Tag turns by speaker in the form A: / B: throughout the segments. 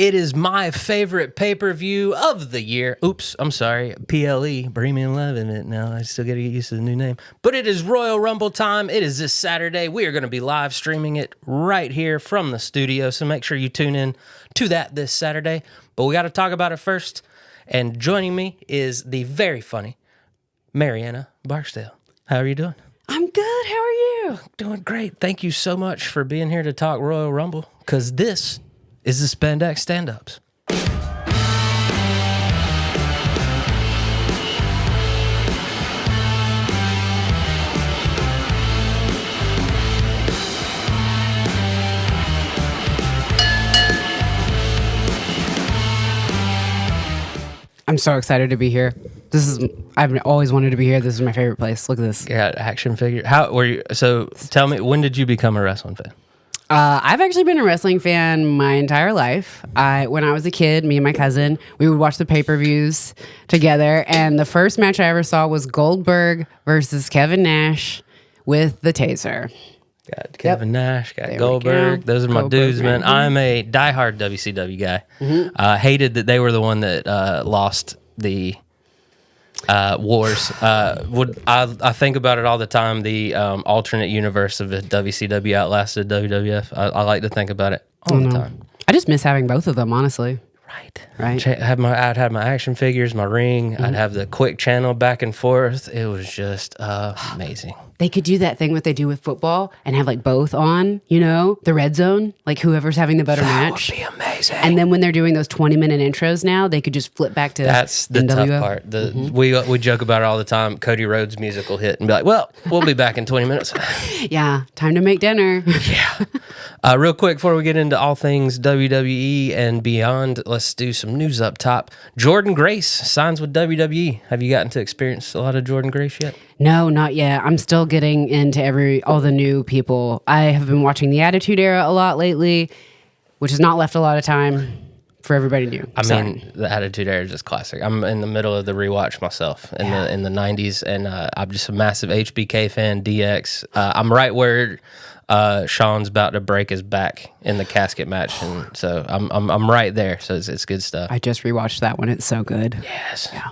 A: It is my favorite pay-per-view of the year. Oops, I'm sorry. PLE, Premium 11 now. I still got to get used to the new name. But it is Royal Rumble time. It is this Saturday. We are going to be live streaming it right here from the studio. So make sure you tune in to that this Saturday. But we got to talk about it first. And joining me is the very funny Marianna Barksdale. How are you doing?
B: I'm good. How are you?
A: Doing great. Thank you so much for being here to talk Royal Rumble, because this is the Spandex Standups.
B: I'm so excited to be here. I've always wanted to be here. This is my favorite place. Look at this.
A: Yeah, action figure. How were you? So tell me, when did you become a wrestling fan?
B: I've actually been a wrestling fan my entire life. When I was a kid, me and my cousin, we would watch the pay-per-views together. And the first match I ever saw was Goldberg versus Kevin Nash with the taser.
A: Got Kevin Nash, got Goldberg. Those are my dudes, man. I'm a diehard WCW guy. Hated that they were the one that lost the wars. I think about it all the time. The alternate universe of the WCW outlasted WWF. I like to think about it all the time.
B: I just miss having both of them, honestly.
A: Right. I'd have my action figures, my ring. I'd have the quick channel back and forth. It was just amazing.
B: They could do that thing what they do with football and have like both on, the red zone, like whoever's having the better match.
A: That would be amazing.
B: And then when they're doing those 20-minute intros now, they could just flip back to
A: That's the
B: NWO.
A: tough part. We joke about it all the time. Cody Rhodes' music will hit and be like, well, we'll be back in 20 minutes.
B: Yeah, time to make dinner.
A: Yeah. Real quick, before we get into all things WWE and beyond, let's do some news up top. Jordan Grace signs with WWE. Have you gotten to experience a lot of Jordan Grace yet?
B: No, not yet. I'm still getting into all the new people. I have been watching the Attitude Era a lot lately, which has not left a lot of time for everybody new.
A: I mean, the Attitude Era is just classic. I'm in the middle of the rewatch myself in the 90s, and I'm just a massive HBK fan, DX. I'm right where Sean's about to break his back in the casket match, and so I'm right there. So it's good stuff.
B: I just rewatched that one. It's so good.
A: Yes.
B: Yeah.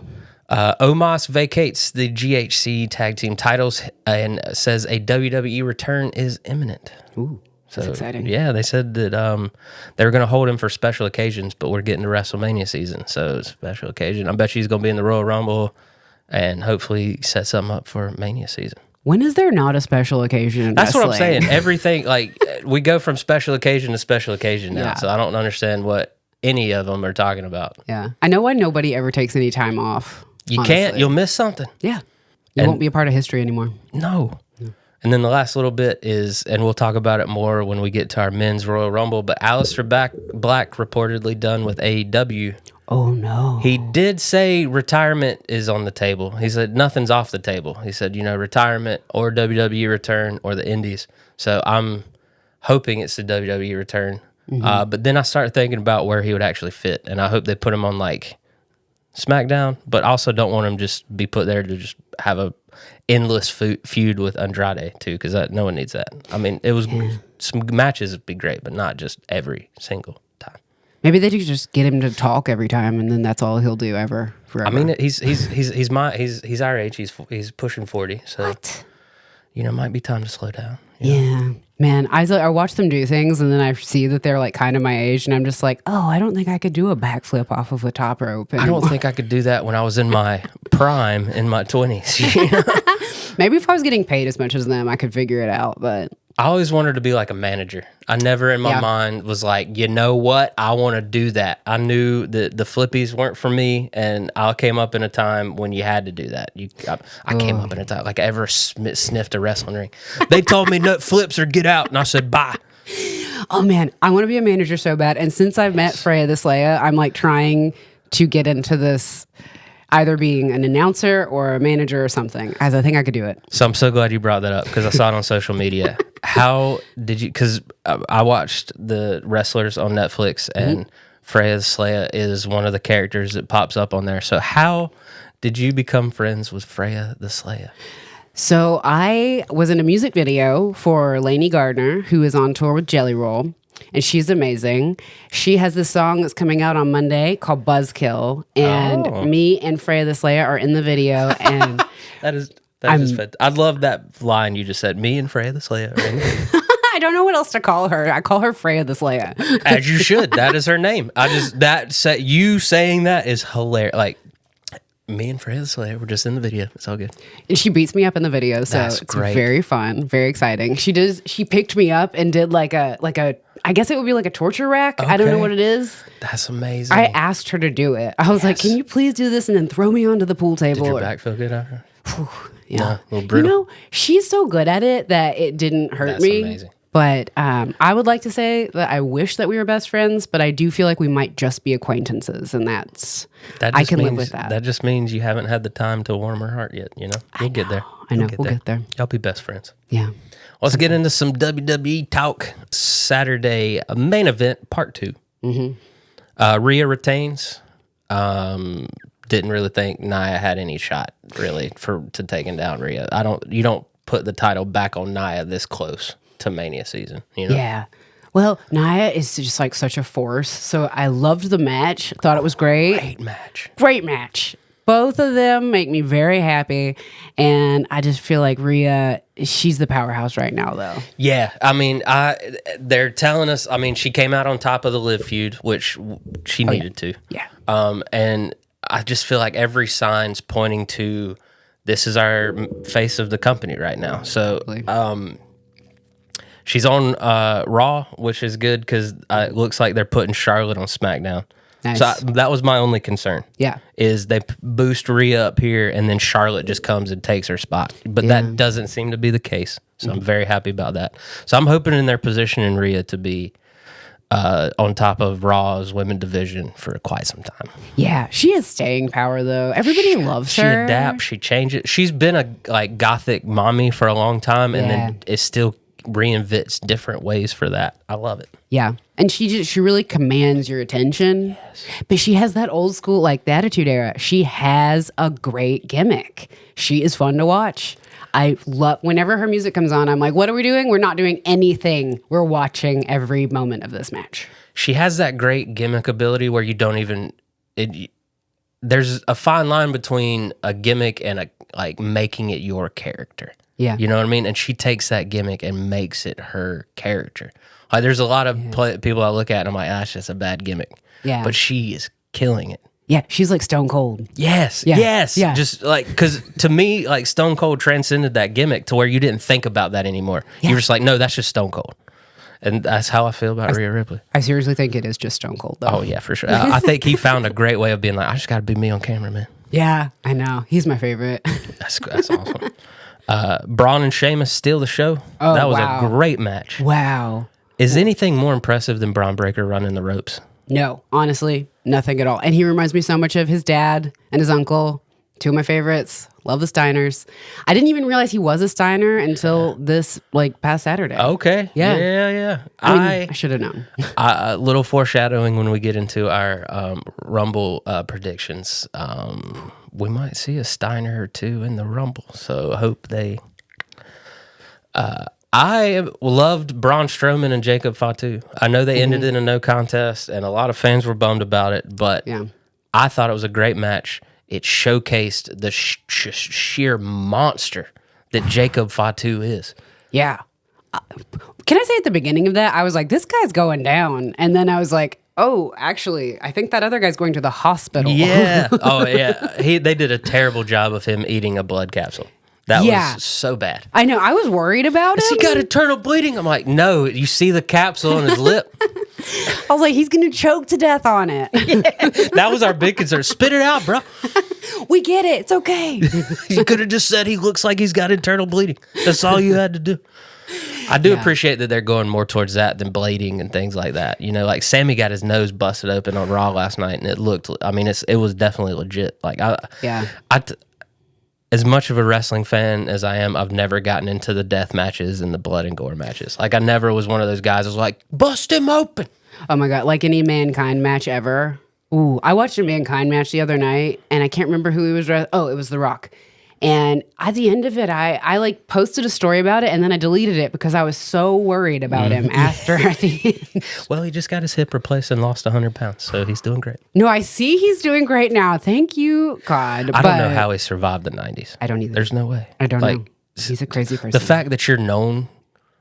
A: Omos vacates the GHC tag team titles and says a WWE return is imminent.
B: Ooh, that's exciting.
A: Yeah, they said that they were going to hold him for special occasions, but we're getting to WrestleMania season, so special occasion. I bet you he's going to be in the Royal Rumble and hopefully set something up for Mania season.
B: When is there not a special occasion in
A: That's
B: wrestling?
A: what I'm saying. Everything, like, we go from special occasion to special occasion now, so I don't understand what any of them are talking about.
B: Yeah. I know why nobody ever takes any time off.
A: You
B: honestly.
A: can't. You'll miss something.
B: Yeah. You won't be a part of history anymore.
A: No. And then the last little bit is, and we'll talk about it more when we get to our men's Royal Rumble, but Aleister Black reportedly done with AEW.
B: Oh, no.
A: He did say retirement is on the table. He said nothing's off the table. He said, retirement or WWE return or the Indies. So I'm hoping it's the WWE return. But then I started thinking about where he would actually fit, and I hope they put him on, like, Smackdown, but also don't want him just be put there to just have a endless feud with Andrade too, because no one needs that. I mean, it was some matches would be great, but not just every single time.
B: Maybe they could just get him to talk every time, and then that's all he'll do forever.
A: I mean, he's our age. He's pushing 40, so it might be time to slow down.
B: Yeah. Man, I watch them do things, and then I see that they're like kind of my age, and I'm just like, oh, I don't think I could do a backflip off of a top rope anymore.
A: I don't think I could do that when I was in my prime in my 20s.
B: Maybe if I was getting paid as much as them, I could figure it out, but
A: I always wanted to be like a manager. I never in my mind was like, you know what? I want to do that. I knew that the flippies weren't for me, and I came up in a time when you had to do that. I came up in a time like I ever sniffed a wrestling ring. They told me nut flips or get out, and I said bye.
B: Oh man, I want to be a manager so bad. And since I've met Freya the Slaya, I'm like trying to get into this, either being an announcer or a manager or something, as I think I could do it.
A: So I'm so glad you brought that up, because I saw it on social media. How did you, because I watched the wrestlers on Netflix, and Freya Slaya is one of the characters that pops up on there. So how did you become friends with Freya the Slaya?
B: So I was in a music video for Lainey Gardner, who is on tour with Jelly Roll. and she's amazing. She has this song that's coming out on Monday called Buzzkill, and me and Freya the Slayer are in the video, and
A: that is I love that line you just said. Me and Freya the Slayer are in the video.
B: I don't know what else to call her. I call her Freya the Slayer.
A: As you should. That is her name. You saying that is hilarious. Like, me and Freya the Slayer were just in the video. It's all good.
B: And she beats me up in the video, so it's great. Very fun, very exciting. She picked me up and did like a I guess it would be like a torture rack. Okay. I don't know what it is.
A: That's amazing.
B: I asked her to do it. I was like, "Can you please do this and then throw me onto the pool table?"
A: Did your back feel good after?
B: Yeah.
A: No, a little brutal.
B: You know, she's so good at it that it didn't hurt me. That's amazing. But I would like to say that I wish that we were best friends, but I do feel like we might just be acquaintances, and I can live with that.
A: That just means you haven't had the time to warm her heart yet, you know? You'll get there.
B: I know. We'll get there.
A: Y'all be best friends.
B: Yeah.
A: Let's get into some WWE talk. Saturday main event, part 2. Mm-hmm. Rhea retains. Didn't really think Nia had any shot, really, to taking down Rhea. You don't put the title back on Nia this close to Mania season, you know?
B: Yeah. Well, Nia is just like such a force. So I loved the match. Thought it was great. Great match. Both of them make me very happy. And I just feel like Rhea, she's the powerhouse right now, though.
A: Yeah. I mean, they're telling us, I mean, she came out on top of the Liv feud, which she needed to.
B: Yeah.
A: And I just feel like every sign's pointing to this is our face of the company right now. So, she's on Raw, which is good because it looks like they're putting Charlotte on Smackdown.
B: Nice.
A: So that was my only concern.
B: Yeah.
A: Is they boost Rhea up here and then Charlotte just comes and takes her spot. But that doesn't seem to be the case. So I'm very happy about that. So I'm hoping in their positioning Rhea to be on top of Raw's women division for quite some time.
B: Yeah, she has staying power though. Everybody loves her.
A: She adapts, she changes. She's been a gothic mommy for a long time and then is still reinvents different ways for that. I love it.
B: Yeah. And she really commands your attention. Yes. But she has that old school, like the Attitude Era. She has a great gimmick. She is fun to watch. I love, whenever her music comes on, I'm like, what are we doing? We're not doing anything. We're watching every moment of this match.
A: She has that great gimmick ability where you don't even, there's a fine line between a gimmick and like making it your character.
B: Yeah.
A: You know what I mean? And she takes that gimmick and makes it her character. Like, there's a lot of people I look at and I'm like, that's just a bad gimmick.
B: Yeah.
A: But she is killing it.
B: Yeah. She's like Stone Cold.
A: Yes.
B: Yeah.
A: Yes.
B: Yeah.
A: Just like, because to me, like, Stone Cold transcended that gimmick to where you didn't think about that anymore. Yeah. You're just like, no, that's just Stone Cold. And that's how I feel about Rhea Ripley.
B: I seriously think it is just Stone Cold, though.
A: Oh, yeah, for sure. I think he found a great way of being like, I just got to be me on camera, man.
B: Yeah, I know. He's my favorite.
A: That's awesome. Braun and Sheamus steal the show.
B: Oh,
A: that was a great match.
B: Wow.
A: Is anything more impressive than Braun Breaker running the ropes?
B: No, honestly, nothing at all. And he reminds me so much of his dad and his uncle. Two of my favorites. Love the Steiners. I didn't even realize he was a Steiner until this past Saturday.
A: Okay. Yeah.
B: I should have known.
A: A little foreshadowing when we get into our Rumble predictions. We might see a Steiner or two in the Rumble. So I hope they... I loved Braun Strowman and Jacob Fatu. I know they ended in a no contest, and a lot of fans were bummed about it, but I thought it was a great match. It showcased the sheer monster that Jacob Fatu is.
B: Yeah. Can I say at the beginning of that, I was like, this guy's going down. And then I was like, oh, actually, I think that other guy's going to the hospital.
A: Yeah. Oh, yeah. They did a terrible job of him eating a blood capsule. That was so bad.
B: I know. I was worried about him.
A: He got eternal bleeding. I'm like, no, you see the capsule on his lip.
B: I was like, he's going to choke to death on it.
A: That was our big concern. Spit it out, bro.
B: We get it. It's okay.
A: You could have just said he looks like he's got internal bleeding. That's all you had to do. I do appreciate that they're going more towards that than blading and things like that. You know, like Sammy got his nose busted open on Raw last night, and it looked, I mean, it was definitely legit. Like, as much of a wrestling fan as I am, I've never gotten into the death matches and the blood and gore matches. Like, I never was one of those guys who was like, bust him open.
B: Oh my God, like any Mankind match ever. Ooh, I watched a Mankind match the other night, and I can't remember who he was. It was The Rock. And at the end of it, I like posted a story about it and then I deleted it because I was so worried about him after at the end.
A: Well, he just got his hip replaced and lost 100 pounds, so he's doing great.
B: No, I see he's doing great now. Thank you, God.
A: I don't know how he survived the 90s.
B: I don't either.
A: There's no way.
B: I don't know. He's a crazy person.
A: The fact that you're known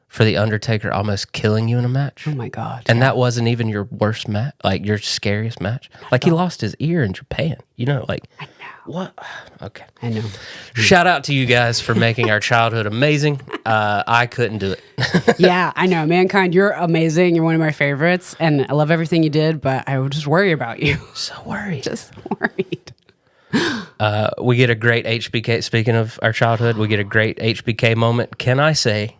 A: for The Undertaker almost killing you in a match.
B: Oh my God.
A: And that wasn't even your worst match, like your scariest match. Like he lost his ear in Japan. You know, like
B: I know.
A: What? Okay.
B: I know.
A: Shout out to you guys for making our childhood amazing. I couldn't do it.
B: Yeah, I know. Mankind, you're amazing. You're one of my favorites. And I love everything you did, but I would just worry about you.
A: So worried.
B: Just worried.
A: We get a great HBK. Speaking of our childhood, we get a great HBK moment. Can I say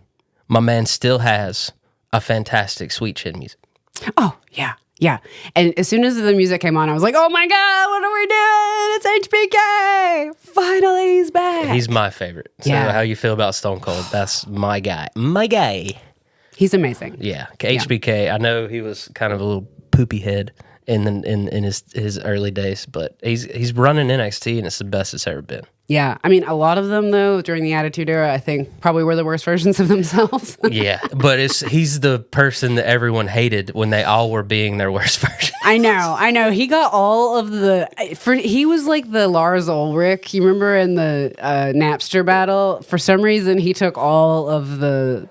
A: my man still has a fantastic Sweet Chin music?
B: Oh, yeah. Yeah. And as soon as the music came on, I was like, oh my God, what are we doing? It's HBK. Finally, he's back.
A: He's my favorite. So how you feel about Stone Cold? That's my guy. My guy.
B: He's amazing.
A: Yeah. HBK, I know he was kind of a little poopy head in his early days, but he's running NXT and it's the best it's ever been.
B: Yeah. I mean, a lot of them, though, during the Attitude Era, I think probably were the worst versions of themselves.
A: Yeah. But he's the person that everyone hated when they all were being their worst version.
B: I know. He got all of he was like the Lars Ulrich. You remember in the Napster battle? For some reason, he took all of the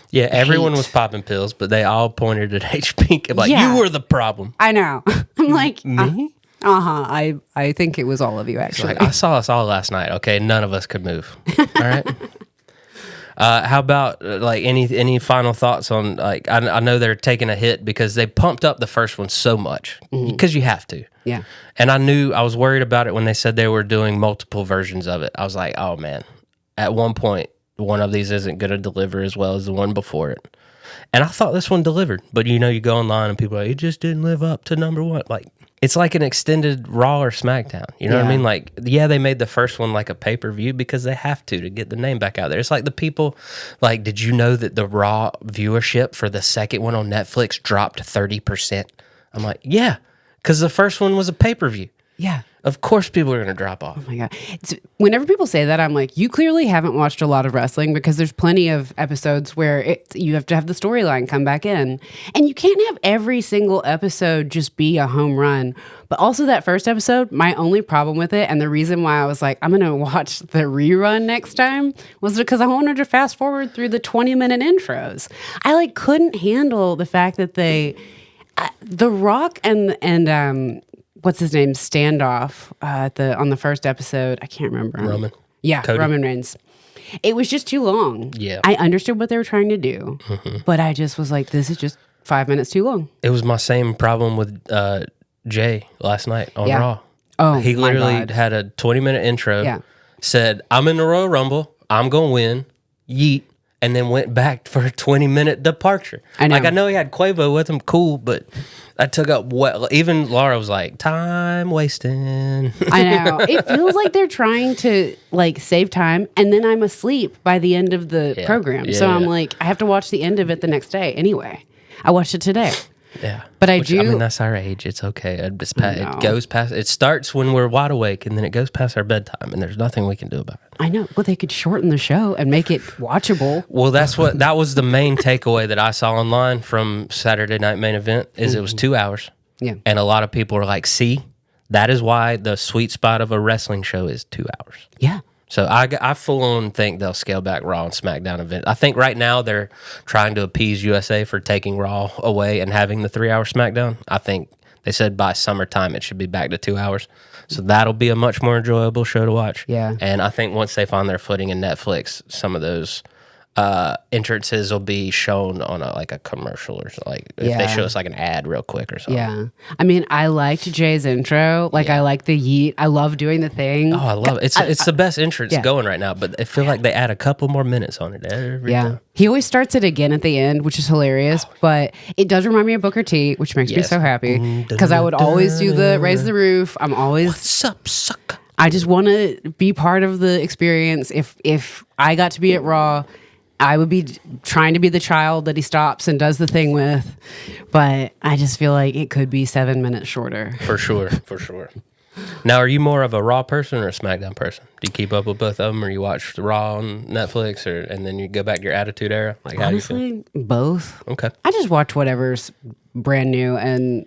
A: yeah, everyone was popping pills, but they all pointed at HBK like, you were the problem.
B: I know. I'm like, me? I think it was all of you, actually.
A: Like, I saw us all last night. Okay, none of us could move. All right. How about like any final thoughts on like I know they're taking a hit because they pumped up the first one so much because you have to.
B: Yeah.
A: And I was worried about it when they said they were doing multiple versions of it. I was like, oh man, at one point one of these isn't going to deliver as well as the one before it. And I thought this one delivered, but you go online and people are like, it just didn't live up to number one. Like, it's like an extended Raw or Smackdown. You know what I mean? Like, yeah, they made the first one like a pay-per-view because they have to get the name back out there. It's like the people, like, did you know that the Raw viewership for the second one on Netflix dropped 30%? I'm like, yeah, because the first one was a pay-per-view.
B: Yeah.
A: Of course people are going to drop off.
B: Oh my God. Whenever people say that, I'm like, you clearly haven't watched a lot of wrestling because there's plenty of episodes where you have to have the storyline come back in. And you can't have every single episode just be a home run. But also that first episode, my only problem with it, and the reason why I was like, I'm going to watch the rerun next time, was because I wanted to fast forward through the 20-minute intros. I like couldn't handle the fact that The Rock and what's his name, standoff on the first episode. I can't remember.
A: Roman.
B: Yeah,
A: Cody.
B: Roman Reigns. It was just too long.
A: Yeah.
B: I understood what they were trying to do, but I just was like, this is just 5 minutes too long.
A: It was my same problem with Jay last night on Raw.
B: Oh,
A: he
B: my
A: literally
B: God.
A: had a 20-minute intro,
B: Yeah.
A: said, I'm in the Royal Rumble, I'm going to win, yeet, and then went back for a 20-minute departure.
B: I know.
A: Like, I know he had Quavo with him, cool, but that took up even Laura was like, time wasting.
B: I know. It feels like they're trying to like save time, and then I'm asleep by the end of the program. So I'm like, I have to watch the end of it the next day anyway. I watched it today.
A: Yeah.
B: But I
A: mean, that's our age. It's okay. It goes past, it starts when we're wide awake, and then it goes past our bedtime, and there's nothing we can do about it.
B: I know. Well, they could shorten the show and make it watchable.
A: Well, that was the main takeaway that I saw online from Saturday Night Main Event is it was 2 hours.
B: Yeah.
A: And a lot of people are like, see, that is why the sweet spot of a wrestling show is 2 hours.
B: Yeah.
A: So I full on think they'll scale back Raw and SmackDown event. I think right now they're trying to appease USA for taking Raw away and having the 3-hour SmackDown. I think they said by summertime it should be back to 2 hours. So that'll be a much more enjoyable show to watch.
B: Yeah.
A: And I think once they find their footing in Netflix, some of those entrances will be shown on a commercial or something. Like if they show us like an ad real quick or something.
B: Yeah. I mean, I liked Jay's intro. I like the yeet. I love doing the thing.
A: Oh, I love it. It's the best entrance going right now, but I feel like they add a couple more minutes on it every time.
B: He always starts it again at the end, which is hilarious, but it does remind me of Booker T, which makes me so happy because I would always do the raise the roof. I'm always,
A: what's up, sucker?
B: I just want to be part of the experience. If I got to be at Raw, I would be trying to be the child that he stops and does the thing with, but I just feel like it could be 7 minutes shorter.
A: For sure. Now, are you more of a Raw person or a SmackDown person? Do you keep up with both of them, or you watch the Raw on Netflix, and then you go back to your Attitude Era? Like, how
B: Honestly,
A: do you feel?
B: both.
A: Okay.
B: I just watch whatever's brand new and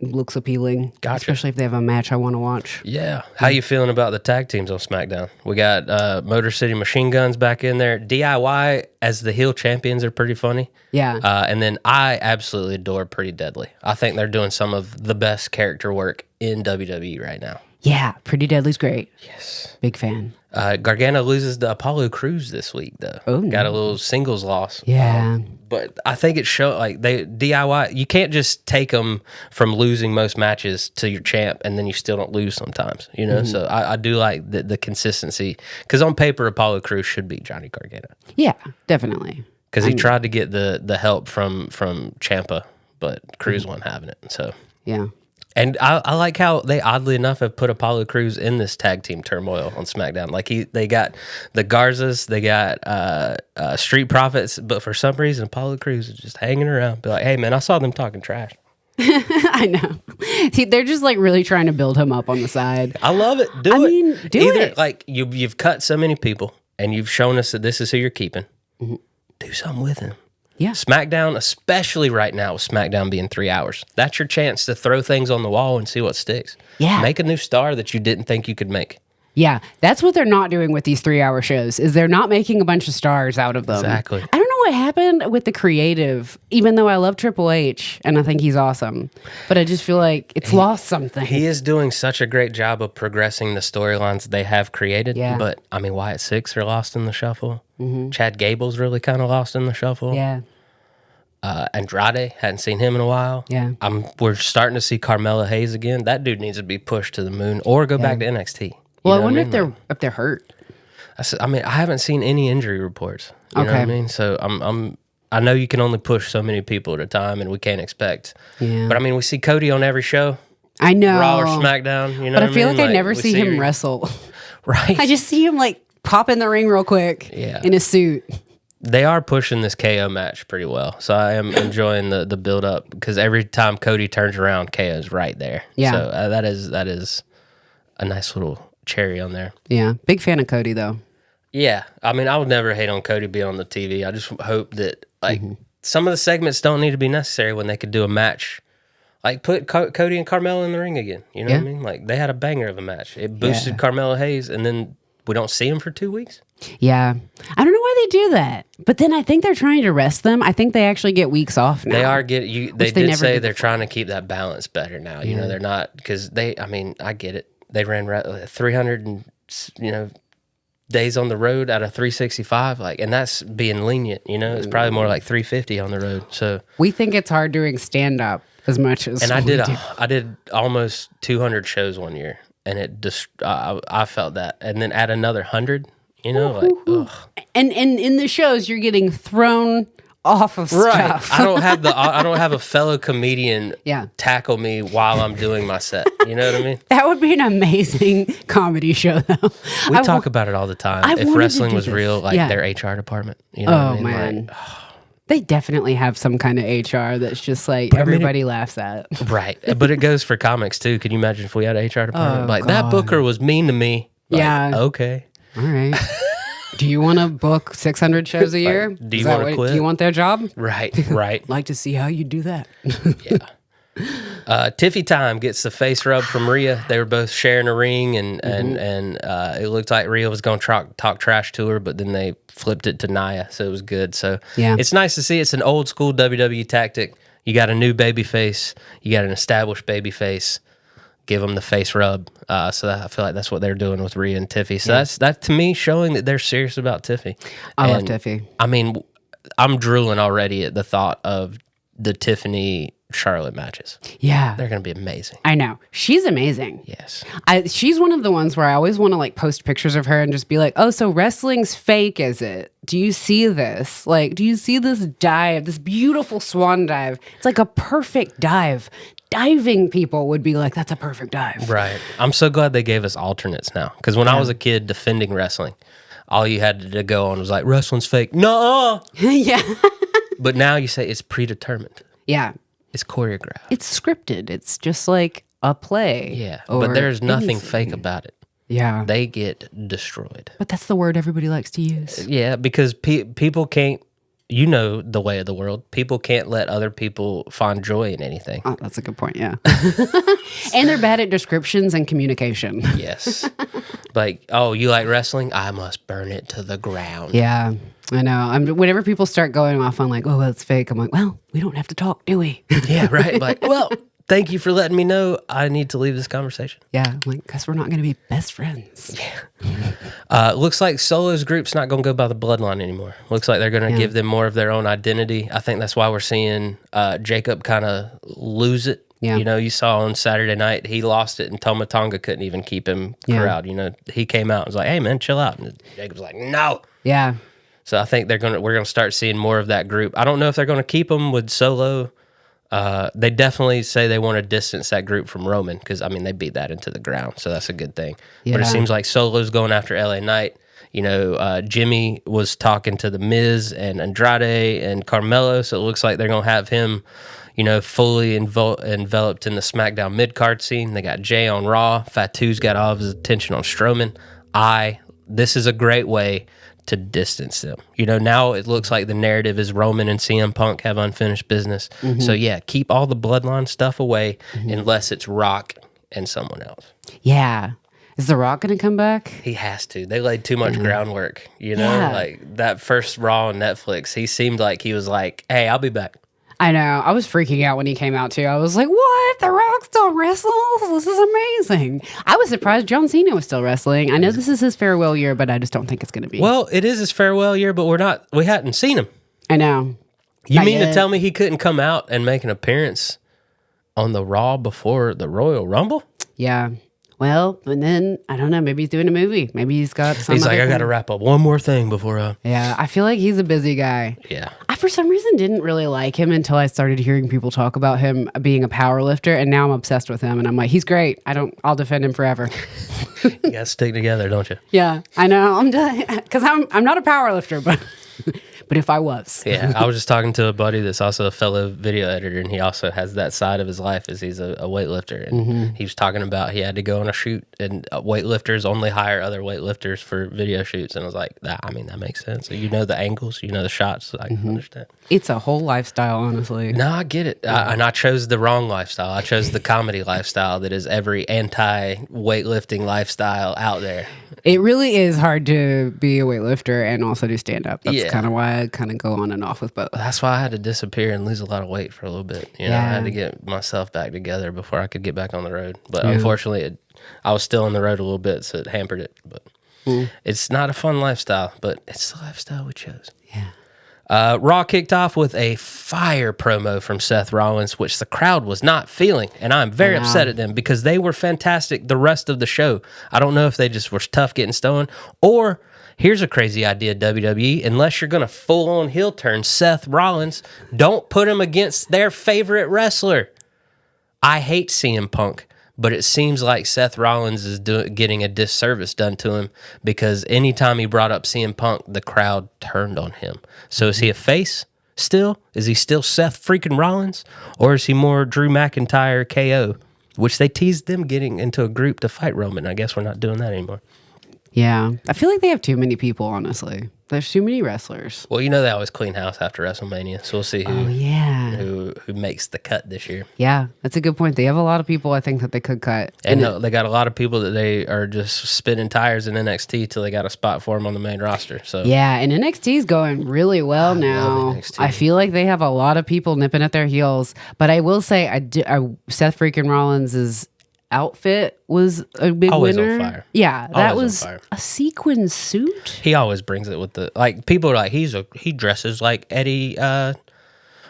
B: looks appealing.
A: Gotcha.
B: Especially if they have a match I want to watch.
A: Yeah. How you feeling about the tag teams on SmackDown? We got Motor City Machine Guns back in there. DIY as the heel champions are pretty funny.
B: Yeah.
A: And then I absolutely adore Pretty Deadly. I think they're doing some of the best character work in WWE right now.
B: Yeah. Pretty Deadly's great.
A: Yes.
B: Big fan.
A: Gargano loses to Apollo Crews this week, though.
B: Oh,
A: got a little singles loss.
B: Yeah.
A: But I think it showed, like, they DIY, you can't just take them from losing most matches to your champ and then you still don't lose sometimes, you know? So I do like the consistency, because on paper, Apollo Crews should beat Johnny Gargano.
B: Yeah, definitely.
A: Because he tried to get the help from Ciampa, but Crews wasn't having it. So
B: Yeah.
A: And I like how they, oddly enough, have put Apollo Crews in this tag team turmoil on SmackDown. Like they got the Garzas, they got Street Profits, but for some reason Apollo Crews is just hanging around. Be like, hey man, I saw them talking trash.
B: I know. They're just like really trying to build him up on the side.
A: I love it. Do
B: Either,
A: it. Like you've cut so many people, and you've shown us that this is who you're keeping. Do something with him.
B: Yeah.
A: SmackDown, especially right now with SmackDown being 3 hours, that's your chance to throw things on the wall and see what sticks.
B: Yeah.
A: Make a new star that you didn't think you could make.
B: Yeah, that's what they're not doing with these 3-hour shows, is they're not making a bunch of stars out of them.
A: Exactly.
B: I don't know what happened with the creative, even though I love Triple H and I think he's awesome, but I just feel like it's lost something.
A: He is doing such a great job of progressing the storylines they have created.
B: Yeah.
A: But, I mean, Wyatt Six are lost in the shuffle. Chad Gable's really kind of lost in the shuffle.
B: Yeah.
A: Andrade, hadn't seen him in a while.
B: Yeah.
A: We're starting to see Carmella Hayes again. That dude needs to be pushed to the moon or go back to NXT.
B: Well, I
A: know
B: wonder
A: what mean?
B: if they're hurt.
A: I mean, I haven't seen any injury reports. You know what I mean? So I know you can only push so many people at a time, and we can't expect.
B: Yeah.
A: But I mean, we see Cody on every show,
B: I know.
A: Raw or SmackDown. You know,
B: But I
A: what
B: feel
A: mean?
B: like I never
A: we
B: see him wrestle.
A: Right.
B: I just see him like pop in the ring real quick in a suit.
A: They are pushing this KO match pretty well, so I am enjoying the build up, because every time Cody turns around, KO's right there.
B: Yeah.
A: So that is a nice little cherry on there.
B: Yeah. Big fan of Cody, though.
A: Yeah, I mean, I would never hate on Cody being on the TV. I just hope that like some of the segments don't need to be necessary when they could do a match. Like put Cody and Carmella in the ring again. You know what I mean? Like they had a banger of a match. It boosted Carmella Hayes, and then we don't see him for 2 weeks.
B: Yeah. I don't know why they do that. But then I think they're trying to rest them. I think they actually get weeks off now.
A: They are getting you. They
B: they
A: did
B: never
A: say
B: did
A: they're trying to keep that balance better now. You know, they're not, because they. I mean, I get it. They ran 300 and days on the road out of 365, like, and that's being lenient. You know, it's probably more like 350 on the road. So
B: we think it's hard doing stand up as much as.
A: And I did almost 200 shows one year, and it just I felt that, and then add another 100. You know, like ugh.
B: And in the shows you're getting thrown off of
A: Right.
B: stuff.
A: I don't have a fellow comedian tackle me while I'm doing my set. You know what I mean?
B: That would be an amazing comedy show, though.
A: We talk about it all the time. If wrestling was real, like their HR department. You know what I mean?
B: Man.
A: Like,
B: they definitely have some kind of HR that's just like everybody laughs at.
A: Right. But it goes for comics too. Can you imagine if we had an HR department? Like that booker was mean to me. Like, okay.
B: All right. Do you want to book 600 shows a year?
A: Like, do you want to quit?
B: Do you want their job?
A: Right.
B: Like to see how you do that.
A: Tiffy Time gets the face rub from Rhea. They were both sharing a ring, and it looked like Rhea was going to talk trash to her, but then they flipped it to Nia, so it was good. So it's nice to see. It's an old school WWE tactic. You got a new baby face, you got an established baby face. Give them the face rub. So I feel like that's what they're doing with Rhea and Tiffy. So that's to me showing that they're serious about Tiffy.
B: I love Tiffy.
A: I mean, I'm drooling already at the thought of the Tiffany Charlotte matches.
B: Yeah.
A: They're going to be amazing.
B: I know. She's amazing.
A: Yes.
B: She's one of the ones where I always want to like post pictures of her and just be like, oh, so wrestling's fake, is it? Do you see this? Like, do you see this dive, this beautiful swan dive? It's like a perfect dive. Diving people would be like, that's a perfect dive.
A: Right. I'm so glad they gave us alternates now. Because when I was a kid defending wrestling, all you had to go on was like, wrestling's fake. No.
B: Yeah.
A: But now you say it's predetermined.
B: Yeah.
A: It's choreographed.
B: It's scripted. It's just like a play.
A: Yeah,
B: or
A: but there's nothing
B: anything.
A: fake about it.
B: Yeah.
A: They get destroyed.
B: But that's the word everybody likes to use.
A: Yeah, because people can't, you know, the way of the world. People can't let other people find joy in anything.
B: Oh, that's a good point, yeah. And they're bad at descriptions and communication.
A: Yes. Like, oh, you like wrestling? I must burn it to the ground.
B: Yeah, I know. Whenever people start going off on like, oh, that's fake, I'm like, well, we don't have to talk, do we?
A: Yeah, right. Like, well, thank you for letting me know I need to leave this conversation.
B: Yeah, I'm like, because we're not going to be best friends.
A: Yeah. Looks like Solo's group's not going to go by the bloodline anymore. Looks like they're going to give them more of their own identity. I think that's why we're seeing Jacob kind of lose it.
B: Yeah.
A: You know, you saw on Saturday night, he lost it and Toma Tonga couldn't even keep him corralled. You know, he came out and was like, hey, man, chill out. And Jacob's like, no.
B: Yeah.
A: So I think we're going to start seeing more of that group. I don't know if they're going to keep them with Solo. They definitely say they want to distance that group from Roman because, I mean, they beat that into the ground. So that's a good thing.
B: Yeah.
A: But it seems like Solo's going after LA Knight. You know, Jimmy was talking to The Miz and Andrade and Carmelo. So it looks like they're going to have him, you know, fully enveloped in the SmackDown mid-card scene. They got Jay on Raw. Fatu's got all of his attention on Strowman. This is a great way to distance them. You know, now it looks like the narrative is Roman and CM Punk have unfinished business. Mm-hmm. So, yeah, keep all the bloodline stuff away unless it's Rock and someone else.
B: Yeah. Is The Rock going to come back?
A: He has to. They laid too much groundwork, you know? Like, that first Raw on Netflix, he seemed like he was like, hey, I'll be back.
B: I know. I was freaking out when he came out, too. I was like, what? The Rock still wrestles? This is amazing. I was surprised John Cena was still wrestling. I know this is his farewell year, but I just don't think it's going to be.
A: Well, it is his farewell year, but we hadn't seen him.
B: I know.
A: You mean to tell me he couldn't come out and make an appearance on the Raw before the Royal Rumble?
B: Yeah. Well, and then, I don't know, maybe he's doing a movie. Maybe he's got some
A: He's like, I got to wrap up one more thing before
B: Yeah, I feel like he's a busy guy.
A: Yeah.
B: I, for some reason, didn't really like him until I started hearing people talk about him being a power lifter, and now I'm obsessed with him, and I'm like, he's great. I'll defend him forever.
A: You got to stick together, don't you?
B: Yeah, I know. I'm done. Because I'm not a power lifter, but... But if I was.
A: Yeah, I was just talking to a buddy that's also a fellow video editor, and he also has that side of his life as he's a weightlifter. And he was talking about he had to go on a shoot, and weightlifters only hire other weightlifters for video shoots. And I was like, that makes sense. You know the angles, you know the shots. I can understand.
B: It's a whole lifestyle, honestly.
A: No, I get it. And I chose the wrong lifestyle. I chose the comedy lifestyle that is every anti-weightlifting lifestyle out there.
B: It really is hard to be a weightlifter and also do stand-up. That's kind of why I kind of go on and off with both.
A: That's why I had to disappear and lose a lot of weight for a little bit. You know, I had to get myself back together before I could get back on the road. But unfortunately, I was still on the road a little bit, so it hampered it. But it's not a fun lifestyle, but it's the lifestyle we chose.
B: Yeah.
A: Raw kicked off with a fire promo from Seth Rollins, which the crowd was not feeling, and I'm very upset at them because they were fantastic the rest of the show. I don't know if they just were tough getting stoned, or here's a crazy idea, WWE, unless you're going to full-on heel turn Seth Rollins, don't put him against their favorite wrestler. I hate CM Punk, but it seems like Seth Rollins is getting a disservice done to him because anytime he brought up CM Punk, the crowd turned on him. So is he a face still? Is he still Seth freaking Rollins? Or is he more Drew McIntyre KO, which they teased them getting into a group to fight Roman? I guess we're not doing that anymore.
B: Yeah. I feel like they have too many people, honestly. There's too many wrestlers.
A: Well, you know they always clean house after WrestleMania, so we'll see who makes the cut this year.
B: Yeah, that's a good point. They have a lot of people I think that they could cut.
A: And they got a lot of people that they are just spinning tires in NXT till they got a spot for them on the main roster. So
B: yeah, and NXT's going really well now. I feel like they have a lot of people nipping at their heels. But I will say, Seth freaking Rollins' outfit was a big winner.
A: On fire.
B: Yeah, that was a sequin suit.
A: He always brings it with the people are like he dresses like Eddie.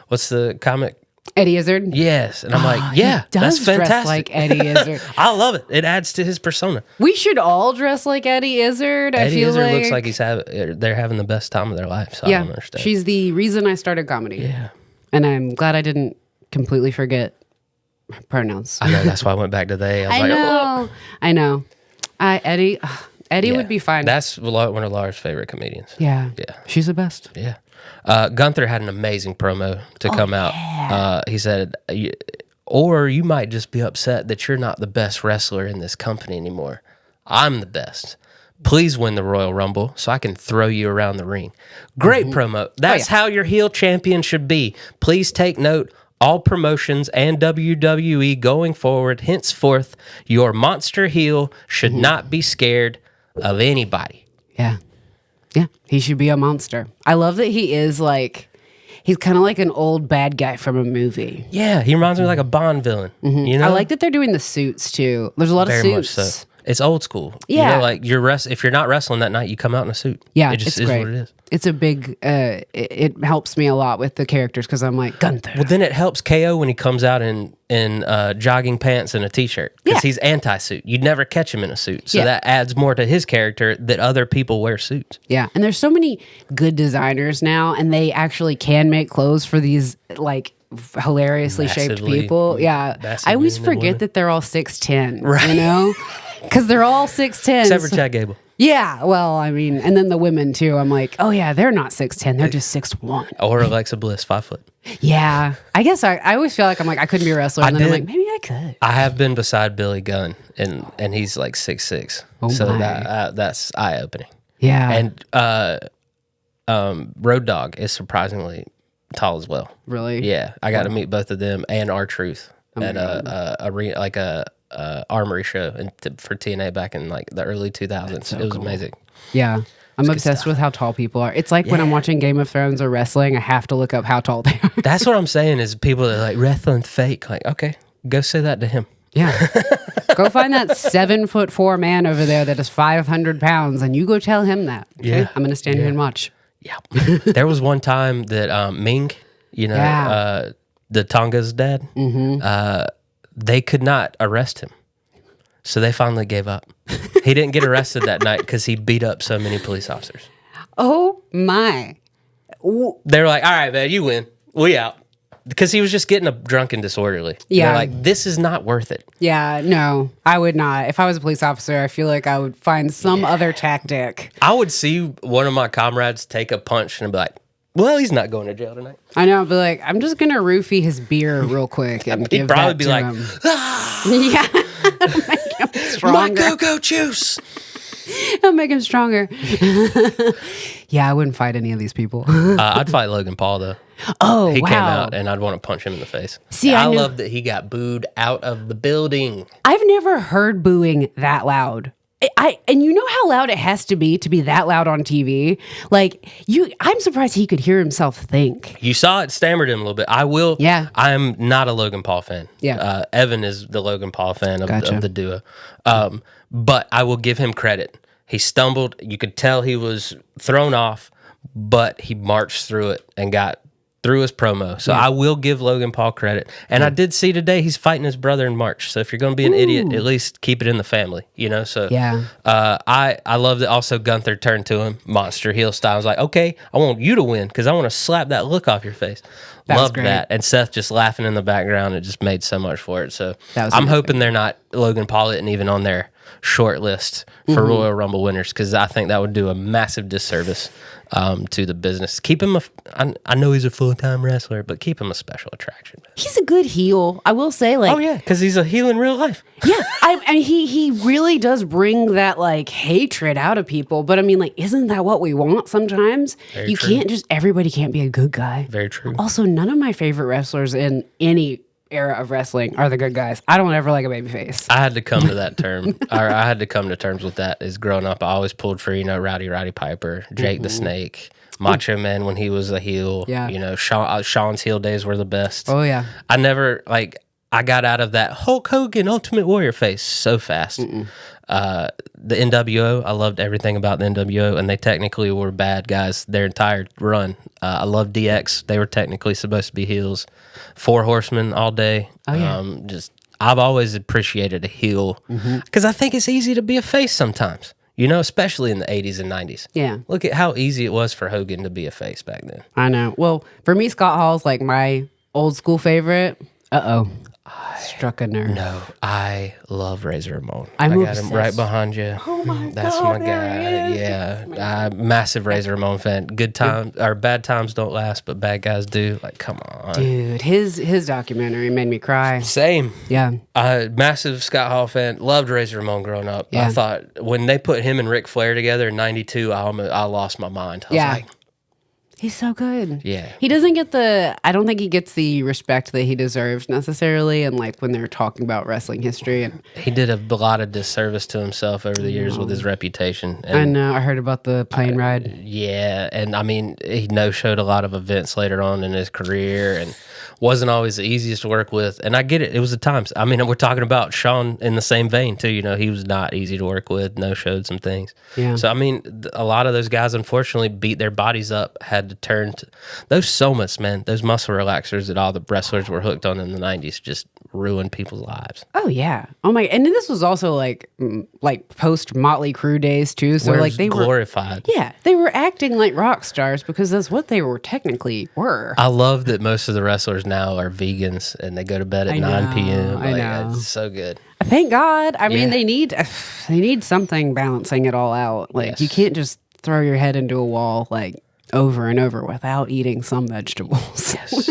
A: What's the comic?
B: Eddie Izzard.
A: Yes, and I'm like, yeah, that's fantastic.
B: Dress like Eddie Izzard.
A: I love it. It adds to his persona.
B: We should all dress like Eddie Izzard.
A: Eddie Izzard looks like they're having the best time of their life. So I don't understand.
B: She's the reason I started comedy.
A: Yeah,
B: and I'm glad I didn't completely forget pronouns.
A: I know, that's why I went back to they.
B: I know. Eddie would be fine.
A: That's one of Laura's favorite comedians.
B: Yeah. She's the best.
A: Yeah. Gunther had an amazing promo to come out. He said, Or you might just be upset that you're not the best wrestler in this company anymore. I'm the best. Please win the Royal Rumble so I can throw you around the ring. Great promo. That's how your heel champion should be. Please take note. All promotions and WWE going forward, henceforth, your monster heel should not be scared of anybody.
B: Yeah. Yeah. He should be a monster. I love that he is like, he's kind of like an old bad guy from a movie.
A: Yeah, he reminds me like a Bond villain. You know?
B: I like that they're doing the suits too. There's a lot of
A: Very much
B: suits.
A: so. It's old school.
B: Yeah.
A: You know, like if you're not wrestling that night, you come out in a suit.
B: Yeah,
A: it just
B: it's
A: is
B: great.
A: what it is.
B: It's a big, it helps me a lot with the characters because I'm like, Gunther.
A: Well, then it helps KO when he comes out in jogging pants and a t-shirt because he's anti-suit. You'd never catch him in a suit. So that adds more to his character that other people wear suits.
B: Yeah, and there's so many good designers now, and they actually can make clothes for these like hilariously shaped people. Yeah, I always forget that they're all 6'10", right? You know, because they're all 6'10".
A: Except for Chad Gable.
B: Yeah, well, I mean, and then the women too. I'm like, oh yeah, they're not 6'10", they're just 6'1".
A: Or Alexa Bliss, 5 foot.
B: Yeah, I guess I always feel like I'm like I couldn't be a wrestler, and then I'm like maybe I could.
A: I have been beside Billy Gunn, and he's like 6'6".
B: Oh
A: so
B: my.
A: that's eye opening.
B: Yeah,
A: and Road Dogg is surprisingly tall as well.
B: really.
A: Yeah, I got to meet both of them and R-Truth at a armory show for TNA back in like the early 2000s. So it was amazing.
B: Yeah. I'm obsessed with how tall people are. It's like when I'm watching Game of Thrones or wrestling, I have to look up how tall they are.
A: That's what I'm saying is people that are like wrestling's fake. Like, okay, go say that to him.
B: Yeah. Go find that 7'4" man over there that is 500 pounds and you go tell him that. Okay?
A: Yeah.
B: I'm going to stand here and watch.
A: Yeah. There was one time that Ming, the Tonga's dad, they could not arrest him. So they finally gave up. He didn't get arrested that night because he beat up so many police officers.
B: Oh, my.
A: They were like, all right, man, you win. We out. Because he was just getting drunk and disorderly.
B: Yeah.
A: They're like, this is not worth it.
B: Yeah, no, I would not. If I was a police officer, I feel like I would find some other tactic.
A: I would see one of my comrades take a punch and be like, well, he's not going to jail tonight.
B: I know, but like, I'm just going to roofie his beer real quick and give
A: probably
B: that
A: be
B: to
A: like,
B: him. Yeah. Make him stronger.
A: My go-go juice.
B: I'll make him stronger. Yeah, I wouldn't fight any of these people.
A: I'd fight Logan Paul, though.
B: Oh,
A: He
B: wow.
A: came out, and I'd want to punch him in the face.
B: See,
A: I
B: I knew-
A: love that he got booed out of the building.
B: I've never heard booing that loud. And you know how loud it has to be that loud on TV? Like, I'm surprised he could hear himself think.
A: You saw it stammered him a little bit. I will.
B: Yeah.
A: I'm not a Logan Paul fan.
B: Yeah.
A: Evan is the Logan Paul fan of
B: Gotcha.
A: the duo. But I will give him credit. He stumbled. You could tell he was thrown off, but he marched through it and got through his promo. So I will give Logan Paul credit. And I did see today he's fighting his brother in March. So if you're going to be an idiot, at least keep it in the family, So
B: Yeah.
A: I love that also Gunther turned to him, monster heel style. I was like, okay, I want you to win because I want to slap that look off your face. Loved
B: great.
A: that. And Seth just laughing in the background. It just made so much for it. So
B: That was
A: I'm
B: amazing.
A: hoping they're not Logan Paul isn't even on their short list for Royal Rumble winners because I think that would do a massive disservice to the business. Keep him I know he's a full-time wrestler, but keep him a special attraction.
B: He's a good heel. I will say, like,
A: Oh yeah, because he's a heel in real life.
B: yeah, and he really does bring that like hatred out of people. But I mean, like, isn't that what we want sometimes?
A: Very
B: You
A: true.
B: can't just everybody can't be a good guy.
A: Very true.
B: Also, none of my favorite wrestlers in any era of wrestling are the good guys. I don't ever like a babyface.
A: I had to come to that term, or I had to come to terms with that. As growing up, I always pulled for Rowdy Piper, Jake the Snake, Macho Man when he was a heel.
B: Yeah.
A: Sean's heel days were the best.
B: Oh yeah,
A: I never I got out of that Hulk Hogan Ultimate Warrior face so fast. The NWO, I loved everything about the NWO, and they technically were bad guys their entire run. I love DX; they were technically supposed to be heels. Four Horsemen all day.
B: Oh, yeah.
A: I've always appreciated a heel because I think it's easy to be a face sometimes. Especially in the 80s and 90s.
B: yeah.
A: Look at how easy it was for Hogan to be a face back then.
B: I know. Well, for me, Scott Hall's like my old school favorite. struck a nerve.
A: No, I love Razor Ramon.
B: I'm
A: I got
B: obsessed.
A: him right behind you.
B: Oh my
A: That's
B: God,
A: my
B: there
A: guy.
B: he is.
A: Yeah, massive Razor Ramon fan. Good times or bad times don't last, but bad guys do. Like, come on,
B: Dude, his documentary made me cry.
A: Same.
B: Yeah.
A: Massive Scott Hall fan. Loved Razor Ramon growing up.
B: Yeah.
A: I thought when they put him and Ric Flair together in '92, I lost my mind. I was like,
B: He's so good.
A: Yeah.
B: He doesn't get I don't think he gets the respect that he deserves necessarily. And like when they're talking about wrestling history. And
A: he did a lot of disservice to himself over the years with his reputation. And
B: I know. I heard about the plane ride.
A: Yeah. And I mean, he no-showed a lot of events later on in his career and wasn't always the easiest to work with. And I get it. It was the times. I mean, we're talking about Sean in the same vein too. You know, he was not easy to work with, no-showed some things.
B: Yeah.
A: So, I mean, a lot of those guys unfortunately beat their bodies up, had to turn to those somas, man, those muscle relaxers that all the wrestlers were hooked on in the 90s just ruined people's lives.
B: Oh yeah. Oh my. And this was also like post Motley Crue days too. So like they
A: glorified.
B: They were acting like rock stars because that's what they were technically were.
A: I love that most of the wrestlers now are vegans and they go to bed at 9 p.m.
B: I know.
A: It's so good.
B: Thank God. I mean, they need something balancing it all out. Like you can't just throw your head into a wall like over and over without eating some vegetables.
A: Yes.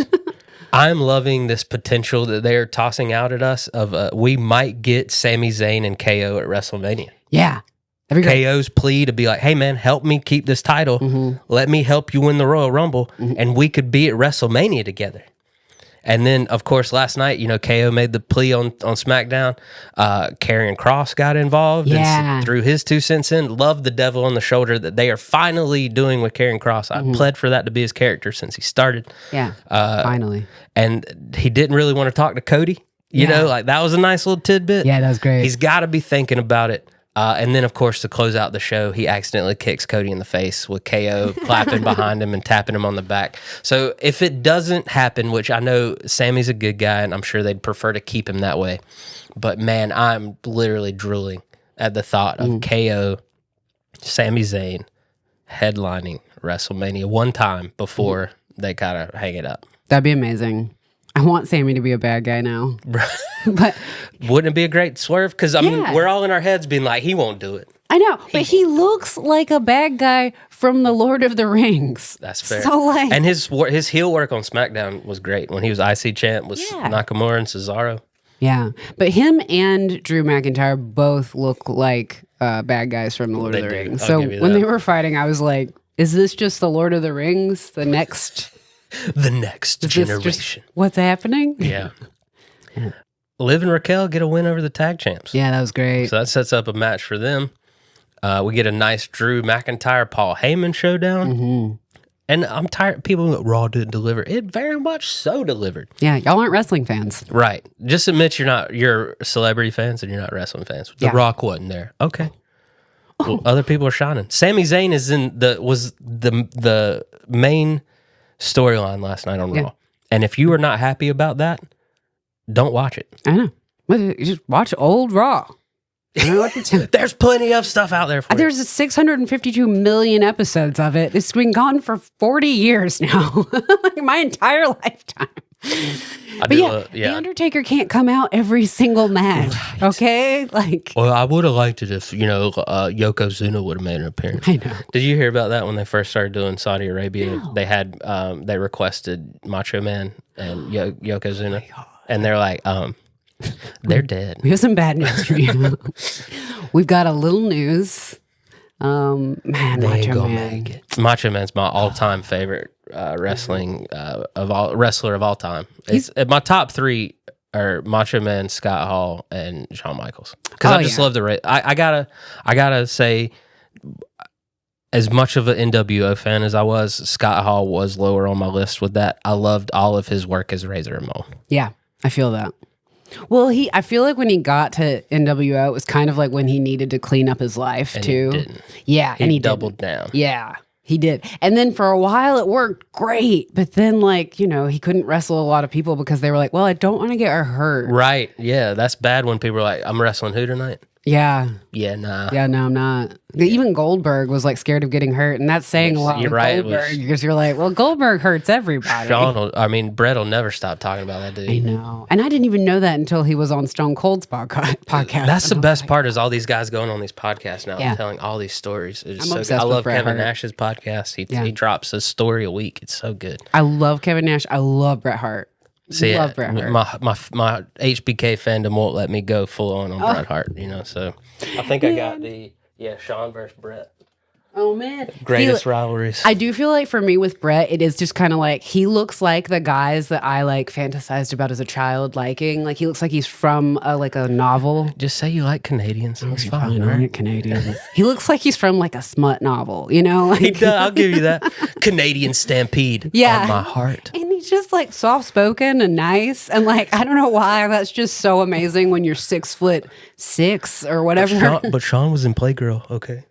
A: I'm loving this potential that they're tossing out at us of we might get Sami Zayn and KO at WrestleMania.
B: Yeah.
A: KO's plea to be like, hey man, help me keep this title. Mm-hmm. Let me help you win the Royal Rumble. Mm-hmm. And we could be at WrestleMania together. And then, of course, last night, you know, KO made the plea on SmackDown. Karrion Kross got involved and threw his 2 cents in. Loved the devil on the shoulder that they are finally doing with Karrion Kross. I pled for that to be his character since he started.
B: Yeah, finally.
A: And he didn't really want to talk to Cody. You know, like that was a nice little tidbit.
B: Yeah, that was great.
A: He's got to be thinking about it. And then, of course, to close out the show, he accidentally kicks Cody in the face with KO clapping behind him and tapping him on the back. So if it doesn't happen, which I know Sammy's a good guy, and I'm sure they'd prefer to keep him that way. But, man, I'm literally drooling at the thought of KO, Sami Zayn, headlining WrestleMania one time before they kind of hang it up.
B: That'd be amazing. I want Sammy to be a bad guy now. But
A: wouldn't it be a great swerve? Because, I mean, we're all in our heads being like, he won't do it.
B: I know, but he looks like a bad guy from The Lord of the Rings.
A: That's fair.
B: So like,
A: and his heel work on SmackDown was great. When he was IC champ with Nakamura and Cesaro.
B: Yeah, but him and Drew McIntyre both look like bad guys from The Lord of the Rings. So when they were fighting, I was like, is this just The Lord of the Rings? The next
A: generation.
B: What's happening?
A: Yeah. Liv and Raquel get a win over the tag champs.
B: Yeah, that was great.
A: So that sets up a match for them. We get a nice Drew McIntyre, Paul Heyman showdown. Mm-hmm. And I'm tired. People go, Raw didn't deliver. It very much so delivered.
B: Yeah, y'all aren't wrestling fans.
A: Right. Just admit you're celebrity fans and you're not wrestling fans. The Rock wasn't there. Okay. Well, other people are shining. Sami Zayn was the main storyline last night on Raw. And if you are not happy about that, don't watch it.
B: I know. You just watch old Raw. I don't know what to tell you.
A: There's plenty of stuff out there for you.
B: There's 652 million episodes of it. It's been gone for 40 years now. Like my entire lifetime. The Undertaker can't come out every single match. Right. Okay? Like,
A: well, I would have liked it if, Yokozuna would have made an appearance.
B: I know.
A: Did you hear about that when they first started doing Saudi Arabia? No. They had they requested Macho Man and Yokozuna. Oh, and they're like, they're dead.
B: We have some bad news for you. We've got a little news. Man, Macho Man.
A: Macho Man's my all-time favorite wrestler of all time. It's my top 3 are Macho Man, Scott Hall, and Shawn Michaels. Because I just love the race. I gotta say, as much of an NWO fan as I was, Scott Hall was lower on my list with that. I loved all of his work as Razor Ramon.
B: Yeah, I feel that. Well, I feel like when he got to NWO, it was kind of like when he needed to clean up his life,
A: and
B: too.
A: He didn't.
B: Yeah,
A: he doubled down.
B: Yeah, he did. And then for a while, it worked great. But then, he couldn't wrestle a lot of people because they were like, well, I don't want to get her hurt.
A: Right. Yeah, that's bad when people are like, I'm wrestling who tonight?
B: Yeah.
A: Yeah, nah.
B: Yeah, no, I'm not. Even Goldberg was like scared of getting hurt, and that's saying a lot.
A: You're
B: with
A: right.
B: Goldberg, because you're like, well, Goldberg hurts everybody.
A: Brett will never stop talking about that dude.
B: I know, and I didn't even know that until he was on Stone Cold's podcast.
A: That's the best part is all these guys going on these podcasts now,
B: Yeah.
A: telling all these stories. It's
B: I'm
A: so
B: obsessed
A: I
B: with
A: love
B: Bret
A: Kevin
B: Hart.
A: Nash's podcast. He drops a story a week. It's so good.
B: I love Kevin Nash. I love Bret Hart.
A: See,
B: love Bret Hart.
A: my HBK fandom won't let me go full on Bret Hart. So I think I got Sean versus Bret.
B: Oh man,
A: Greatest rivalries.
B: I do feel like for me with Bret, it is just kind of like he looks like the guys that I like fantasized about as a child liking. Like he looks like he's from a novel.
A: Just say you like Canadians. That's fine.
B: I like Canadians. He looks like he's from like a smut novel, Like,
A: He does, I'll give you that. Canadian Stampede.
B: Yeah.
A: On my heart.
B: And he's just like soft spoken and nice. And like, I don't know why that's just so amazing when you're 6'6" or whatever.
A: But Sean was in Playgirl. Okay.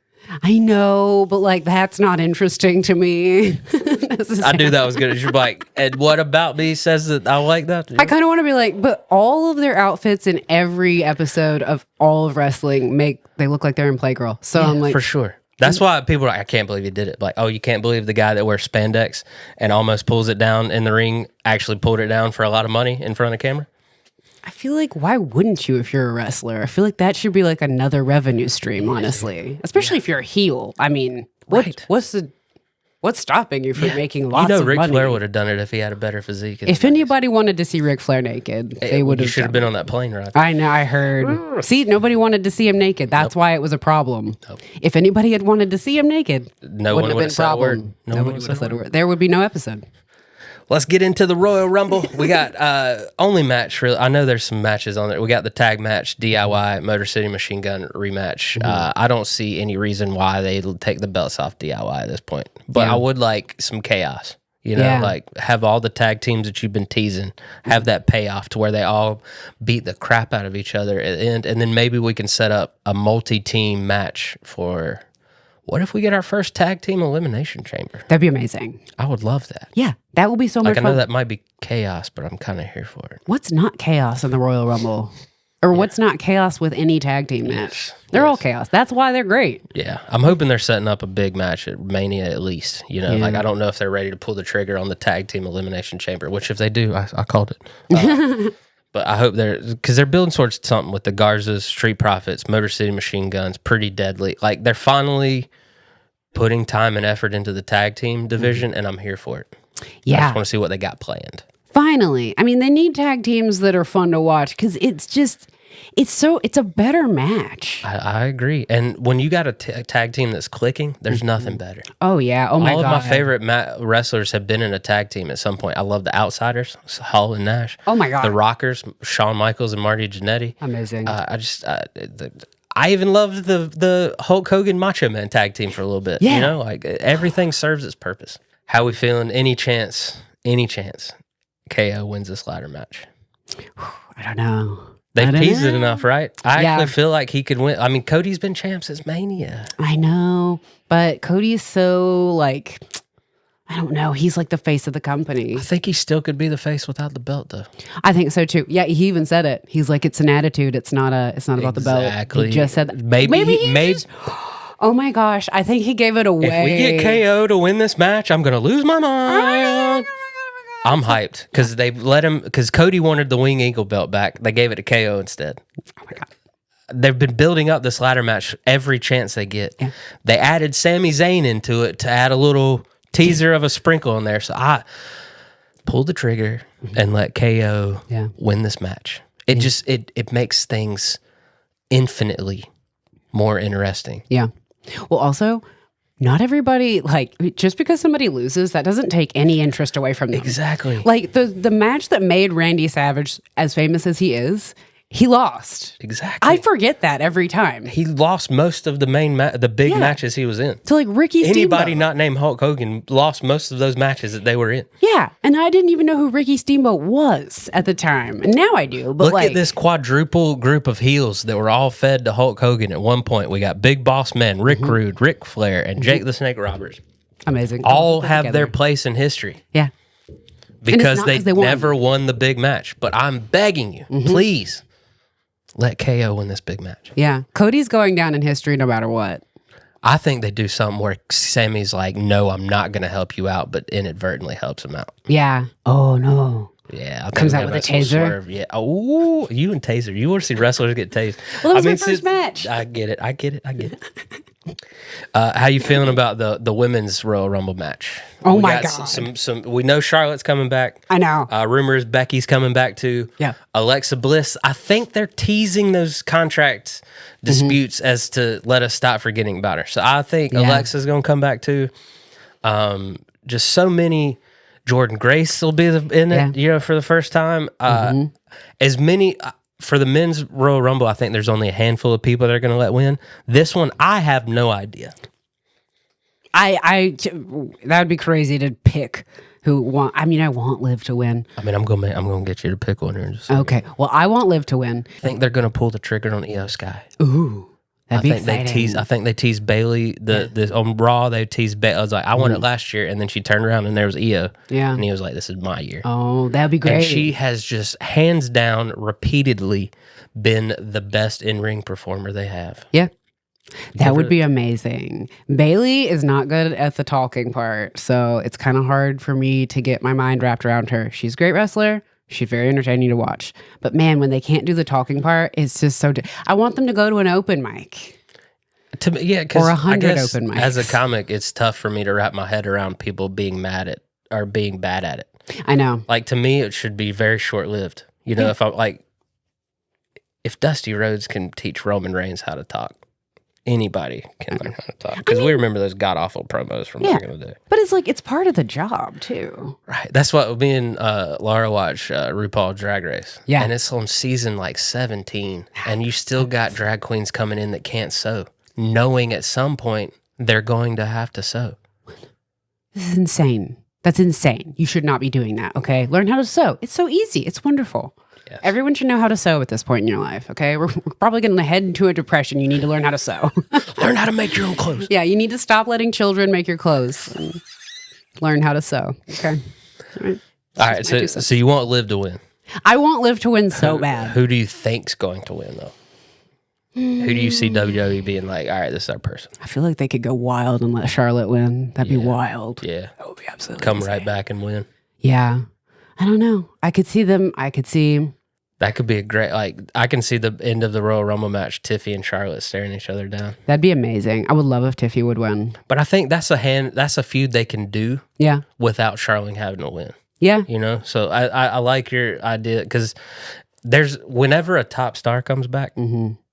B: I know, but like, that's not interesting to me.
A: I knew that was good. You're like, and what about me says that I like that?
B: I kind of want to be like, but all of their outfits in every episode of all of wrestling they look like they're in Playgirl. So I'm like,
A: for sure. That's why people are like, I can't believe he did it. Like, oh, you can't believe the guy that wears spandex and almost pulls it down in the ring actually pulled it down for a lot of money in front of the camera.
B: I feel like, why wouldn't you if you're a wrestler? I feel like that should be like another revenue stream, honestly. Especially if you're a heel. I mean, what's stopping you from making lots of
A: Ric
B: money?
A: Flair would have done it if he had a better physique.
B: If anybody wanted to see Ric Flair naked, they would have.
A: You should have been on that plane ride.
B: I know, I heard. See, nobody wanted to see him naked. That's why it was a problem. Nope. If anybody had wanted to see him naked,
A: no one would have said a word.
B: Nobody would have said a word. There would be no episode.
A: Let's get into the Royal Rumble. We got only match. Really, I know there's some matches on there. We got the tag match, DIY, Motor City Machine Gun rematch. I don't see any reason why they'd take the belts off DIY at this point. But I would like some chaos. Like have all the tag teams that you've been teasing, have that payoff to where they all beat the crap out of each other at the end. And then maybe we can set up a multi-team match for... What if we get our first tag team elimination chamber?
B: That'd be amazing.
A: I would love that.
B: Yeah, that would be so much fun.
A: I know that might be chaos, but I'm kind of here for it.
B: What's not chaos in the Royal Rumble? Or what's not chaos with any tag team match? They're all chaos. That's why they're great.
A: Yeah. I'm hoping they're setting up a big match at Mania at least. Like I don't know if they're ready to pull the trigger on the tag team elimination chamber, which if they do, I called it. But I hope because they're building towards something with the Garzas, Street Profits, Motor City Machine Guns, Pretty Deadly. Like they're finally putting time and effort into the tag team division, and I'm here for it.
B: Yeah.
A: I just want to see what they got planned.
B: Finally. I mean, they need tag teams that are fun to watch because it's a better match.
A: I agree. And when you got a tag team that's clicking, there's nothing better.
B: Oh, yeah. Oh, my God.
A: All of my favorite wrestlers have been in a tag team at some point. I love the Outsiders, Hall and Nash.
B: Oh, my God.
A: The Rockers, Shawn Michaels and Marty Jannetty.
B: Amazing.
A: I even loved the Hulk Hogan Macho Man tag team for a little bit.
B: Yeah.
A: Like everything serves its purpose. How we feeling? Any chance KO wins this ladder match?
B: I don't know.
A: They've teased it enough, right? I actually feel like he could win. I mean, Cody's been champ since Mania.
B: I know, but Cody's so I don't know. He's like the face of the company.
A: I think he still could be the face without the belt, though.
B: I think so too. Yeah, he even said it. He's like, it's an attitude. It's not about the belt.
A: Exactly.
B: He just said that.
A: Maybe.
B: Oh my gosh! I think he gave it away.
A: If we get KO to win this match, I'm gonna lose my mind. I'm hyped because they let him. Because Cody wanted the Wing Eagle belt back. They gave it to KO instead.
B: Oh my God.
A: They've been building up this ladder match every chance they get. Yeah. They added Sami Zayn into it to add a little teaser of a sprinkle in there. So I pulled the trigger and let KO win this match. It just it makes things infinitely more interesting.
B: Yeah. Well, also, not everybody, just because somebody loses, that doesn't take any interest away from them.
A: Exactly.
B: Like, the match that made Randy Savage as famous as he is, he lost.
A: Exactly.
B: I forget that every time.
A: He lost most of the the big matches he was in.
B: So, Ricky Steamboat.
A: Anybody not named Hulk Hogan lost most of those matches that they were in.
B: Yeah, and I didn't even know who Ricky Steamboat was at the time. And now I do. But
A: look at this quadruple group of heels that were all fed to Hulk Hogan at one point. We got Big Boss Men, Rick Rude, Ric Flair, and Jake the Snake Roberts.
B: Amazing.
A: All have their place in history.
B: Yeah.
A: Because they never won the big match. But I'm begging you, please, let KO win this big match.
B: Yeah. Cody's going down in history no matter what.
A: I think they do something where Sammy's like, no, I'm not going to help you out, but inadvertently helps him out.
B: Yeah. Oh, no.
A: Yeah. I think
B: Comes out with a taser.
A: Yeah. Oh, you and taser. You want to see wrestlers get tased.
B: Well, that was my first match.
A: I get it. How you feeling about the women's Royal Rumble match?
B: Oh my God.
A: Some we know Charlotte's coming back.
B: I know.
A: Rumor is Becky's coming back too.
B: Yeah.
A: Alexa Bliss. I think they're teasing those contract disputes as to let us stop forgetting about her. So I think Alexa's going to come back too. Just so many. Jordan Grace will be in it, for the first time. As many. For the men's Royal Rumble, I think there's only a handful of people they're going to let win. This one, I have no idea.
B: That would be crazy to pick who want. I mean, I want Liv to win.
A: I mean, I'm gonna get you to pick one here in just a second.
B: Okay. Well, I want Liv to win.
A: I think they're going to pull the trigger on Io Sky.
B: Ooh. That'd be exciting.
A: I think they teased Bailey. On Raw, they teased Bailey. I was like, I won it last year, and then she turned around and there was Io.
B: Yeah,
A: and he was like, "This is my year."
B: Oh, that'd be great.
A: And she has just hands down, repeatedly been the best in-ring performer they have.
B: Yeah, that would be amazing. Bailey is not good at the talking part, so it's kind of hard for me to get my mind wrapped around her. She's a great wrestler. She's very entertaining to watch. But man, when they can't do the talking part, it's just so... I want them to go to an open mic.
A: Or
B: 100 open mics.
A: As a comic, it's tough for me to wrap my head around people being mad at or being bad at it.
B: I know.
A: Like, to me, it should be very short-lived. You know, if Dusty Rhodes can teach Roman Reigns how to talk, anybody can learn how to talk. Because we remember those god-awful promos from back in the day.
B: But it's like, it's part of the job, too.
A: Right. That's what me and Laura watch RuPaul Drag Race.
B: Yeah.
A: And it's on season 17. And you still got drag queens coming in that can't sew, knowing at some point they're going to have to sew.
B: This is insane. That's insane. You should not be doing that, okay? Learn how to sew. It's so easy. It's wonderful. Yes. Everyone should know how to sew at this point in your life, okay? We're probably going to head into a depression. You need to learn how to sew.
A: Learn how to make your own clothes.
B: Yeah, you need to stop letting children make your clothes and learn how to sew, okay? All right,
A: so you want Liv to win?
B: I want Liv to win so bad.
A: Who do you think's going to win, though? Who do you see WWE being like, all right, this is our person?
B: I feel like they could go wild and let Charlotte win. That'd be wild.
A: Yeah.
B: That would be absolutely
A: Come
B: insane.
A: right back and win.
B: Yeah. I don't know. I could see them.
A: That could be a great, I can see the end of the Royal Rumble match, Tiffy and Charlotte staring each other down.
B: That'd be amazing. I would love if Tiffy would win.
A: But I think that's a feud they can do without Charlotte having to win.
B: Yeah.
A: You know? So I like your idea, because whenever a top star comes back,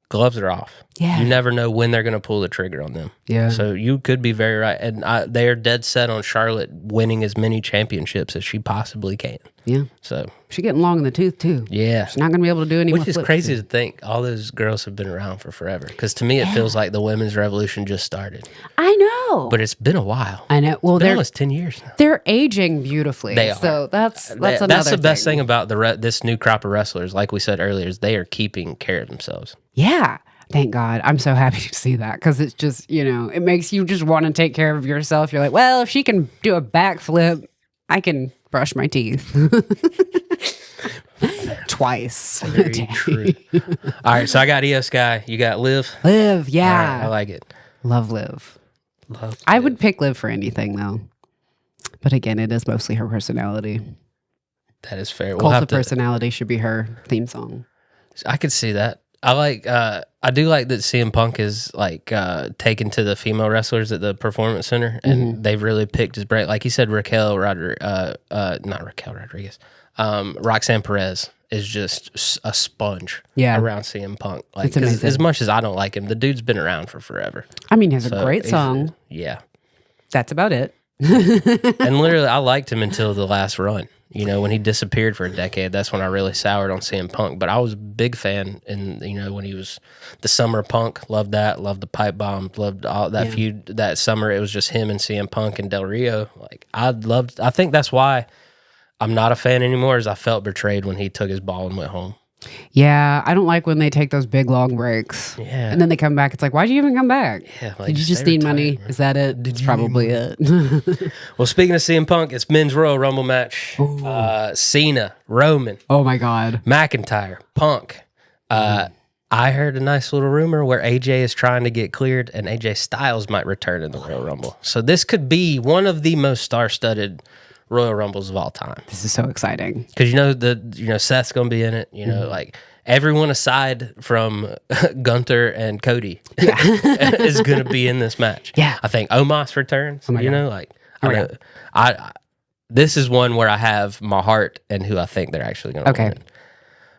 A: gloves are off.
B: Yeah.
A: You never know when they're going to pull the trigger on them.
B: Yeah.
A: So you could be very right. And they are dead set on Charlotte winning as many championships as she possibly can.
B: Yeah.
A: So
B: she's getting long in the tooth, too.
A: Yeah.
B: She's not going to be able to do any more
A: Which is crazy to think. All those girls have been around for forever. Because to me, it feels like the women's revolution just started.
B: I know.
A: But it's been a while.
B: I know. Well,
A: they're almost 10 years now.
B: They're aging beautifully.
A: They are.
B: So that's another
A: That's the best thing about this new crop of wrestlers, like we said earlier, is they are keeping care of themselves.
B: Yeah. Thank God. I'm so happy to see that, because it's just, it makes you just want to take care of yourself. You're like, well, if she can do a backflip, I can brush my teeth. Twice.
A: Very true. All right, so I got Io Sky. You got Liv?
B: Liv, yeah.
A: All right, I like it.
B: Love Liv. I would pick Liv for anything, though. But again, it is mostly her personality.
A: That is fair.
B: Cult of Personality should be her theme song.
A: I could see that. I do like that CM Punk is taken to the female wrestlers at the Performance Center, and they've really picked his brain. Like he said, Roxanne Perez is just a sponge around CM Punk.
B: It's amazing.
A: As much as I don't like him, the dude's been around for forever.
B: I mean, he has a great song.
A: Yeah.
B: That's about it.
A: And literally, I liked him until the last run. When he disappeared for a decade, that's when I really soured on CM Punk. But I was a big fan, and when he was the Summer Punk, loved that, loved the pipe bomb, loved all that feud that summer. It was just him and CM Punk and Del Rio. I think that's why I'm not a fan anymore, is I felt betrayed when he took his ball and went home.
B: Yeah, I don't like when they take those big long breaks.
A: Yeah.
B: And then they come back. It's like, why'd you even come back?
A: Yeah,
B: did you just need money? Is that it? That's probably it.
A: Well, speaking of CM Punk, it's men's Royal Rumble match. Cena, Roman.
B: Oh my God.
A: McIntyre, Punk. I heard a nice little rumor where AJ is trying to get cleared and AJ Styles might return in the Royal Rumble. So this could be one of the most star-studded Royal Rumbles of all time.
B: This is so exciting.
A: Because Seth's going to be in it. Like everyone aside from Gunther and Cody is going to be in this match.
B: Yeah.
A: I think Omos returns.
B: God.
A: This is one where I have my heart and who I think they're actually going to win.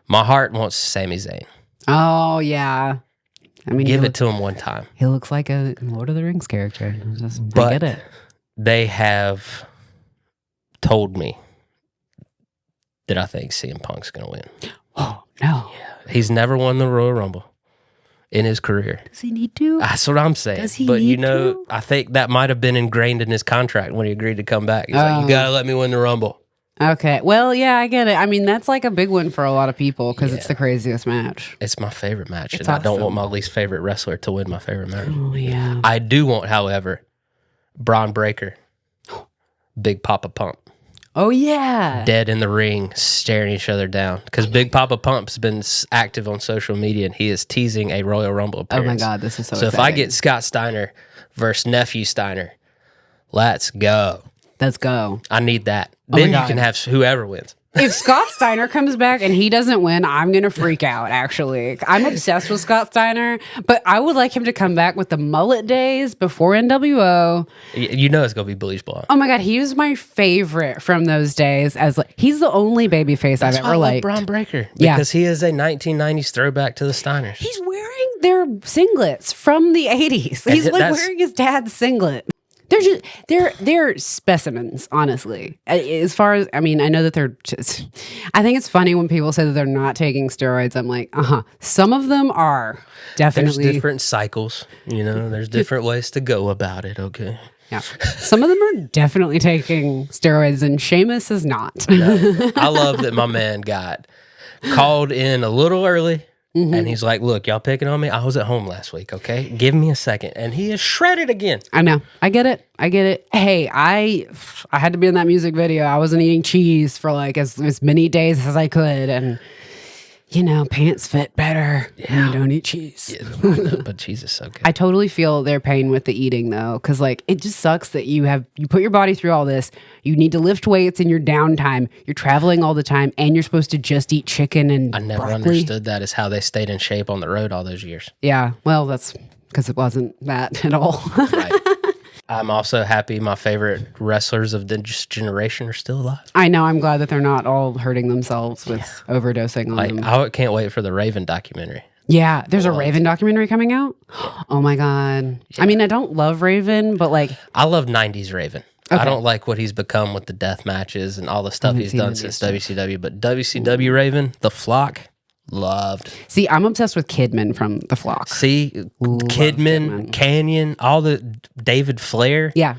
A: My heart wants Sami Zayn.
B: Oh, yeah. I mean,
A: give it to him one time.
B: He looks like a Lord of the Rings character.
A: But
B: I get it.
A: They have told me that I think CM Punk's going to win.
B: Oh, no.
A: Yeah. He's never won the Royal Rumble in his career.
B: Does he need to?
A: That's what I'm saying.
B: Does he
A: but
B: need to?
A: I think that might have been ingrained in his contract when he agreed to come back. He's like, you got to let me win the Rumble.
B: Okay. Well, yeah, I get it. I mean, that's like a big one for a lot of people because it's the craziest match.
A: It's my favorite match,
B: It's
A: and I don't
B: awesome.
A: want my least favorite wrestler to win my favorite match.
B: Oh, yeah.
A: I do want, however, Braun Breaker, Big Papa Pump,
B: Oh, yeah.
A: dead in the ring, staring each other down. Because Big Papa Pump's been active on social media, and he is teasing a Royal Rumble
B: Oh,
A: appearance.
B: my God. This is so
A: So
B: exciting.
A: if I get Scott Steiner versus Nephew Steiner, let's go.
B: Let's go.
A: I need that.
B: Oh my
A: Then you
B: God.
A: can have whoever wins.
B: If Scott Steiner comes back and he doesn't win, I'm going to freak out, actually. I'm obsessed with Scott Steiner, but I would like him to come back with the mullet days before NWO.
A: You know it's going to be bleach blonde.
B: Oh my God, he was my favorite from those days. He's the only babyface I've ever
A: I love
B: liked.
A: Braun Breaker.
B: Yeah.
A: Because he is a 1990s throwback to the Steiners.
B: He's wearing their singlets from the 80s. He's like
A: that's-
B: wearing his dad's singlet. They're specimens, honestly. As far as, I mean, I know that they're just, I think it's funny when people say that they're not taking steroids. I'm like, some of them are definitely.
A: There's different cycles, there's different ways to go about it, okay?
B: Yeah. Some of them are definitely taking steroids, and Sheamus is not.
A: I love that my man got called in a little early. And he's like, look, y'all picking on me? I was at home last week, okay? Give me a second. And he is shredded again.
B: I know. I get it. Hey, I had to be in that music video. I wasn't eating cheese for like as many days as I could. And, pants fit better when you don't eat cheese.
A: Yeah, but cheese is so good.
B: I totally feel their pain with the eating, though, because it just sucks that you put your body through all this. You need to lift weights in your downtime. You're traveling all the time, and you're supposed to just eat chicken and
A: I never
B: broccoli.
A: understood that is how they stayed in shape on the road all those years.
B: Yeah, well, that's because it wasn't that at all.
A: Right. I'm also happy my favorite wrestlers of this generation are still alive.
B: I know. I'm glad that they're not all hurting themselves with overdosing on them.
A: I can't wait for the Raven documentary.
B: Yeah, there's a Raven documentary coming out. Oh my God. Yeah. I mean, I don't love Raven, but
A: I love 90s Raven.
B: Okay.
A: I don't like what he's become with the death matches and all the stuff he's done since WCW, but WCW Raven, The Flock, loved.
B: See, I'm obsessed with Kidman from The Flock.
A: See, Kidman, Canyon, all the David Flair.
B: Yeah.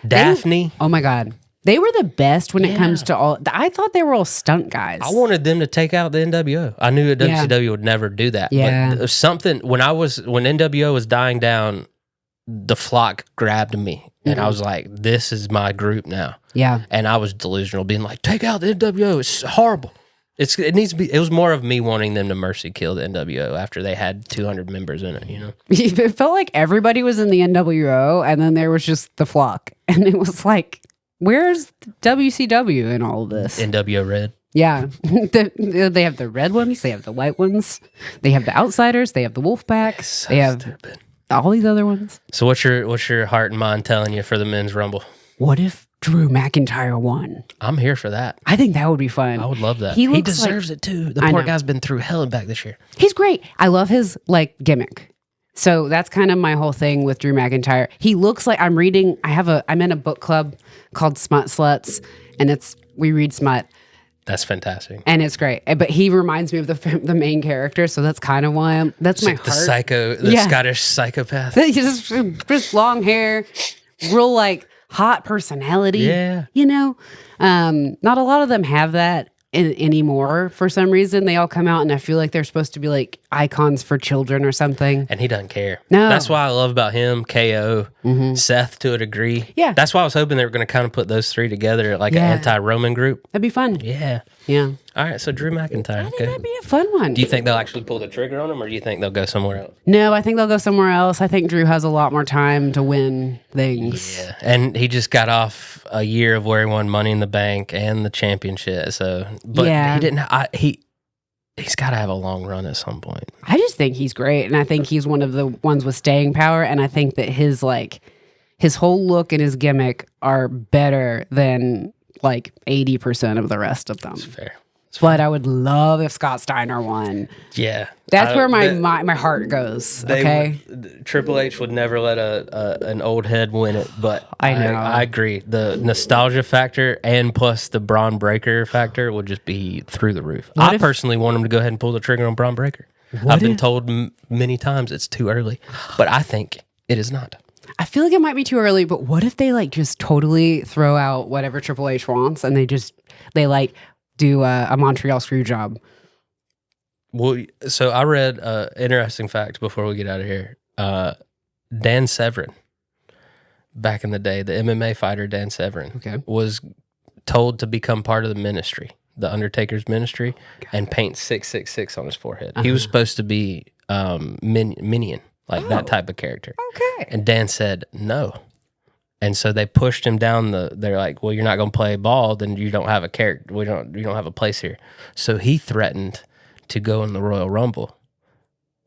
A: Daphne.
B: Oh my God. They were the best when it comes to all. I thought they were all stunt guys.
A: I wanted them to take out the NWO. I knew that WCW would never do that.
B: Yeah.
A: But something, when NWO was dying down, The Flock grabbed me. And I was like, this is my group now.
B: Yeah.
A: And I was delusional, being like, take out the NWO. It's horrible. It needs to be. It was more of me wanting them to mercy kill the NWO after they had 200 members in it.
B: It felt like everybody was in the NWO, and then there was just The Flock, and it was like, where's WCW in all of this?
A: NWO Red.
B: Yeah, they have the red ones, they have the white ones, they have the Outsiders, they have the Wolfpack,
A: So
B: they have
A: stupid.
B: all these other ones.
A: So what's your heart and mind telling you for the men's rumble?
B: What if Drew McIntyre won?
A: I'm here for that.
B: I think that would be fun.
A: I would love that.
B: He
A: He
B: looks
A: deserves it too. The
B: I
A: poor
B: know.
A: guy's been through hell and back this year.
B: He's great. I love his gimmick. So that's kind of my whole thing with Drew McIntyre. He looks like I'm in a book club called Smut Sluts, and we read smut.
A: That's fantastic.
B: And it's great. But he reminds me of the main character, so that's kind of why that's my
A: The
B: heart.
A: Scottish psychopath.
B: just long hair, real hot personality.
A: Yeah.
B: Not a lot of them have that anymore for some reason. They all come out and I feel like they're supposed to be like icons for children or something.
A: And he doesn't care.
B: No.
A: That's why I love about him, KO, Seth to a degree.
B: Yeah.
A: That's why I was hoping they were going to kind of put those three together like an anti-Roman group.
B: That'd be fun.
A: Yeah.
B: Yeah.
A: All right, so Drew McIntyre.
B: I think that'd be a fun one.
A: Do you think they'll actually pull the trigger on him, or do you think they'll go somewhere else?
B: No, I think they'll go somewhere else. I think Drew has a lot more time to win things.
A: Yeah, and he just got off a year of where he won Money in the Bank and the championship. So, but he didn't. He's got to have a long run at some point.
B: I just think he's great, and I think he's one of the ones with staying power. And I think that his whole look and his gimmick are better than 80% of the rest of them.
A: That's fair.
B: But I would love if Scott Steiner won.
A: Yeah,
B: that's where my heart goes. Okay,
A: Triple H would never let an old head win it, but
B: I know. I
A: agree. The nostalgia factor and plus the Braun Breaker factor would just be through the roof. I personally want him to go ahead and pull the trigger on Braun Breaker. I've been told many times it's too early, but I think it is not.
B: I feel like it might be too early, but what if they just totally throw out whatever Triple H wants and they do a Montreal screw job?
A: Well, so I read an interesting fact before we get out of here. Dan Severn, back in the day, the MMA fighter Dan Severn, was told to become part of the ministry, the Undertaker's ministry, and paint 666 on his forehead. He was supposed to be Minion, that type of character.
B: Okay.
A: And Dan said no. And so they pushed him down they're like, well, you're not going to play ball, then you don't have a character. You don't have a place here. So he threatened to go in the Royal Rumble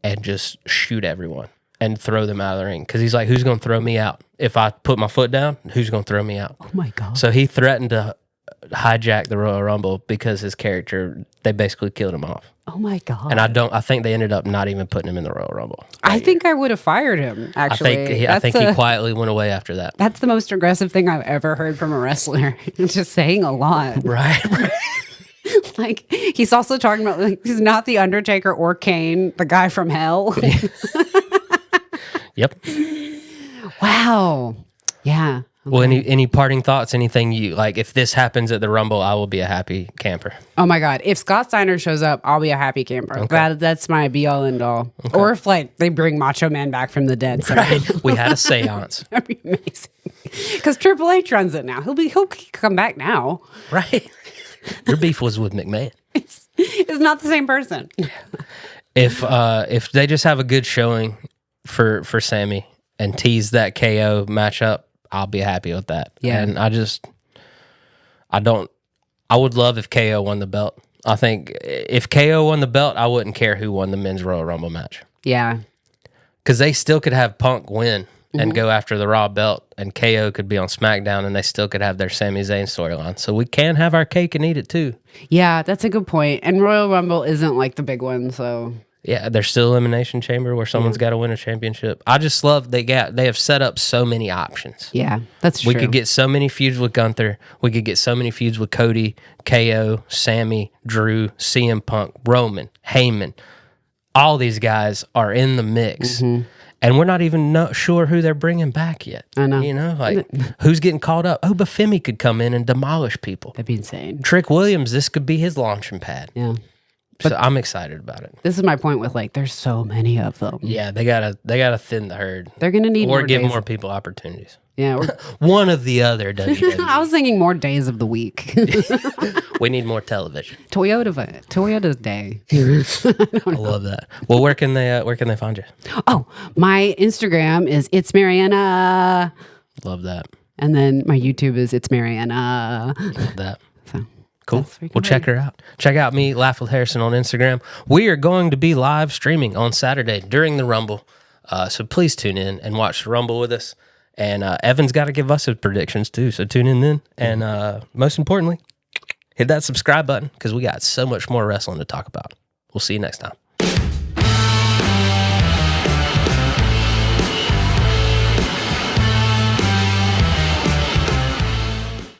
A: and just shoot everyone and throw them out of the ring. Because he's like, who's going to throw me out? If I put my foot down, who's going to throw me out?
B: Oh my God.
A: So he threatened to hijack the Royal Rumble because his character, they basically killed him off.
B: Oh my God.
A: And I think they ended up not even putting him in the Royal Rumble.
B: I think I would have fired him, actually.
A: I think he quietly went away after that.
B: That's the most aggressive thing I've ever heard from a wrestler. It's just saying a lot.
A: Right.
B: He's also talking about, he's not the Undertaker or Kane, the guy from hell.
A: Yep.
B: Wow. Yeah. Okay.
A: Well, any parting thoughts? Anything you like? If this happens at the Rumble, I will be a happy camper.
B: Oh my God! If Scott Steiner shows up, I'll be a happy camper. Okay. That's my be all end all. Okay. Or if they bring Macho Man back from the dead.
A: Right. We had a seance.
B: That'd be amazing. Because Triple H runs it now. He'll come back now.
A: Right. Your beef was with McMahon.
B: It's not the same person.
A: If they just have a good showing for Sammy and tease that KO matchup, I'll be happy with that. Yeah. And I would love if KO won the belt. I think if KO won the belt, I wouldn't care who won the men's Royal Rumble match.
B: Yeah.
A: Because they still could have Punk win and go after the Raw belt, and KO could be on SmackDown, and they still could have their Sami Zayn storyline. So we can have our cake and eat it too.
B: Yeah, that's a good point. And Royal Rumble isn't like the big one, so...
A: Yeah, there's still Elimination Chamber where someone's got to win a championship. I just love they have set up so many options.
B: Yeah, that's true.
A: We could get so many feuds with Gunther. We could get so many feuds with Cody, KO, Sammy, Drew, CM Punk, Roman, Heyman. All these guys are in the mix. Mm-hmm. And we're not even sure who they're bringing back yet.
B: I know.
A: You know, who's getting called up? Oh, Bafemi could come in and demolish people.
B: That'd be insane.
A: Trick Williams, this could be his launching pad.
B: Yeah.
A: So I'm excited about it.
B: This is my point with there's so many of them.
A: Yeah, they gotta thin the herd.
B: They're gonna need
A: or give more people opportunities.
B: Yeah,
A: one of the other. WWE.
B: I was thinking more days of the week.
A: We need more television.
B: Toyota's day.
A: I love that. Well, where can they find you?
B: Oh, my Instagram is It's Marianna.
A: Love that.
B: And then my YouTube is It's Marianna.
A: Love that. Cool. Well, check her out. Check out me, Laugh with Harrison, on Instagram. We are going to be live streaming on Saturday during the Rumble. So please tune in and watch the Rumble with us. And Evan's got to give us his predictions too. So tune in then. And most importantly, hit that subscribe button because we got so much more wrestling to talk about. We'll see you next time.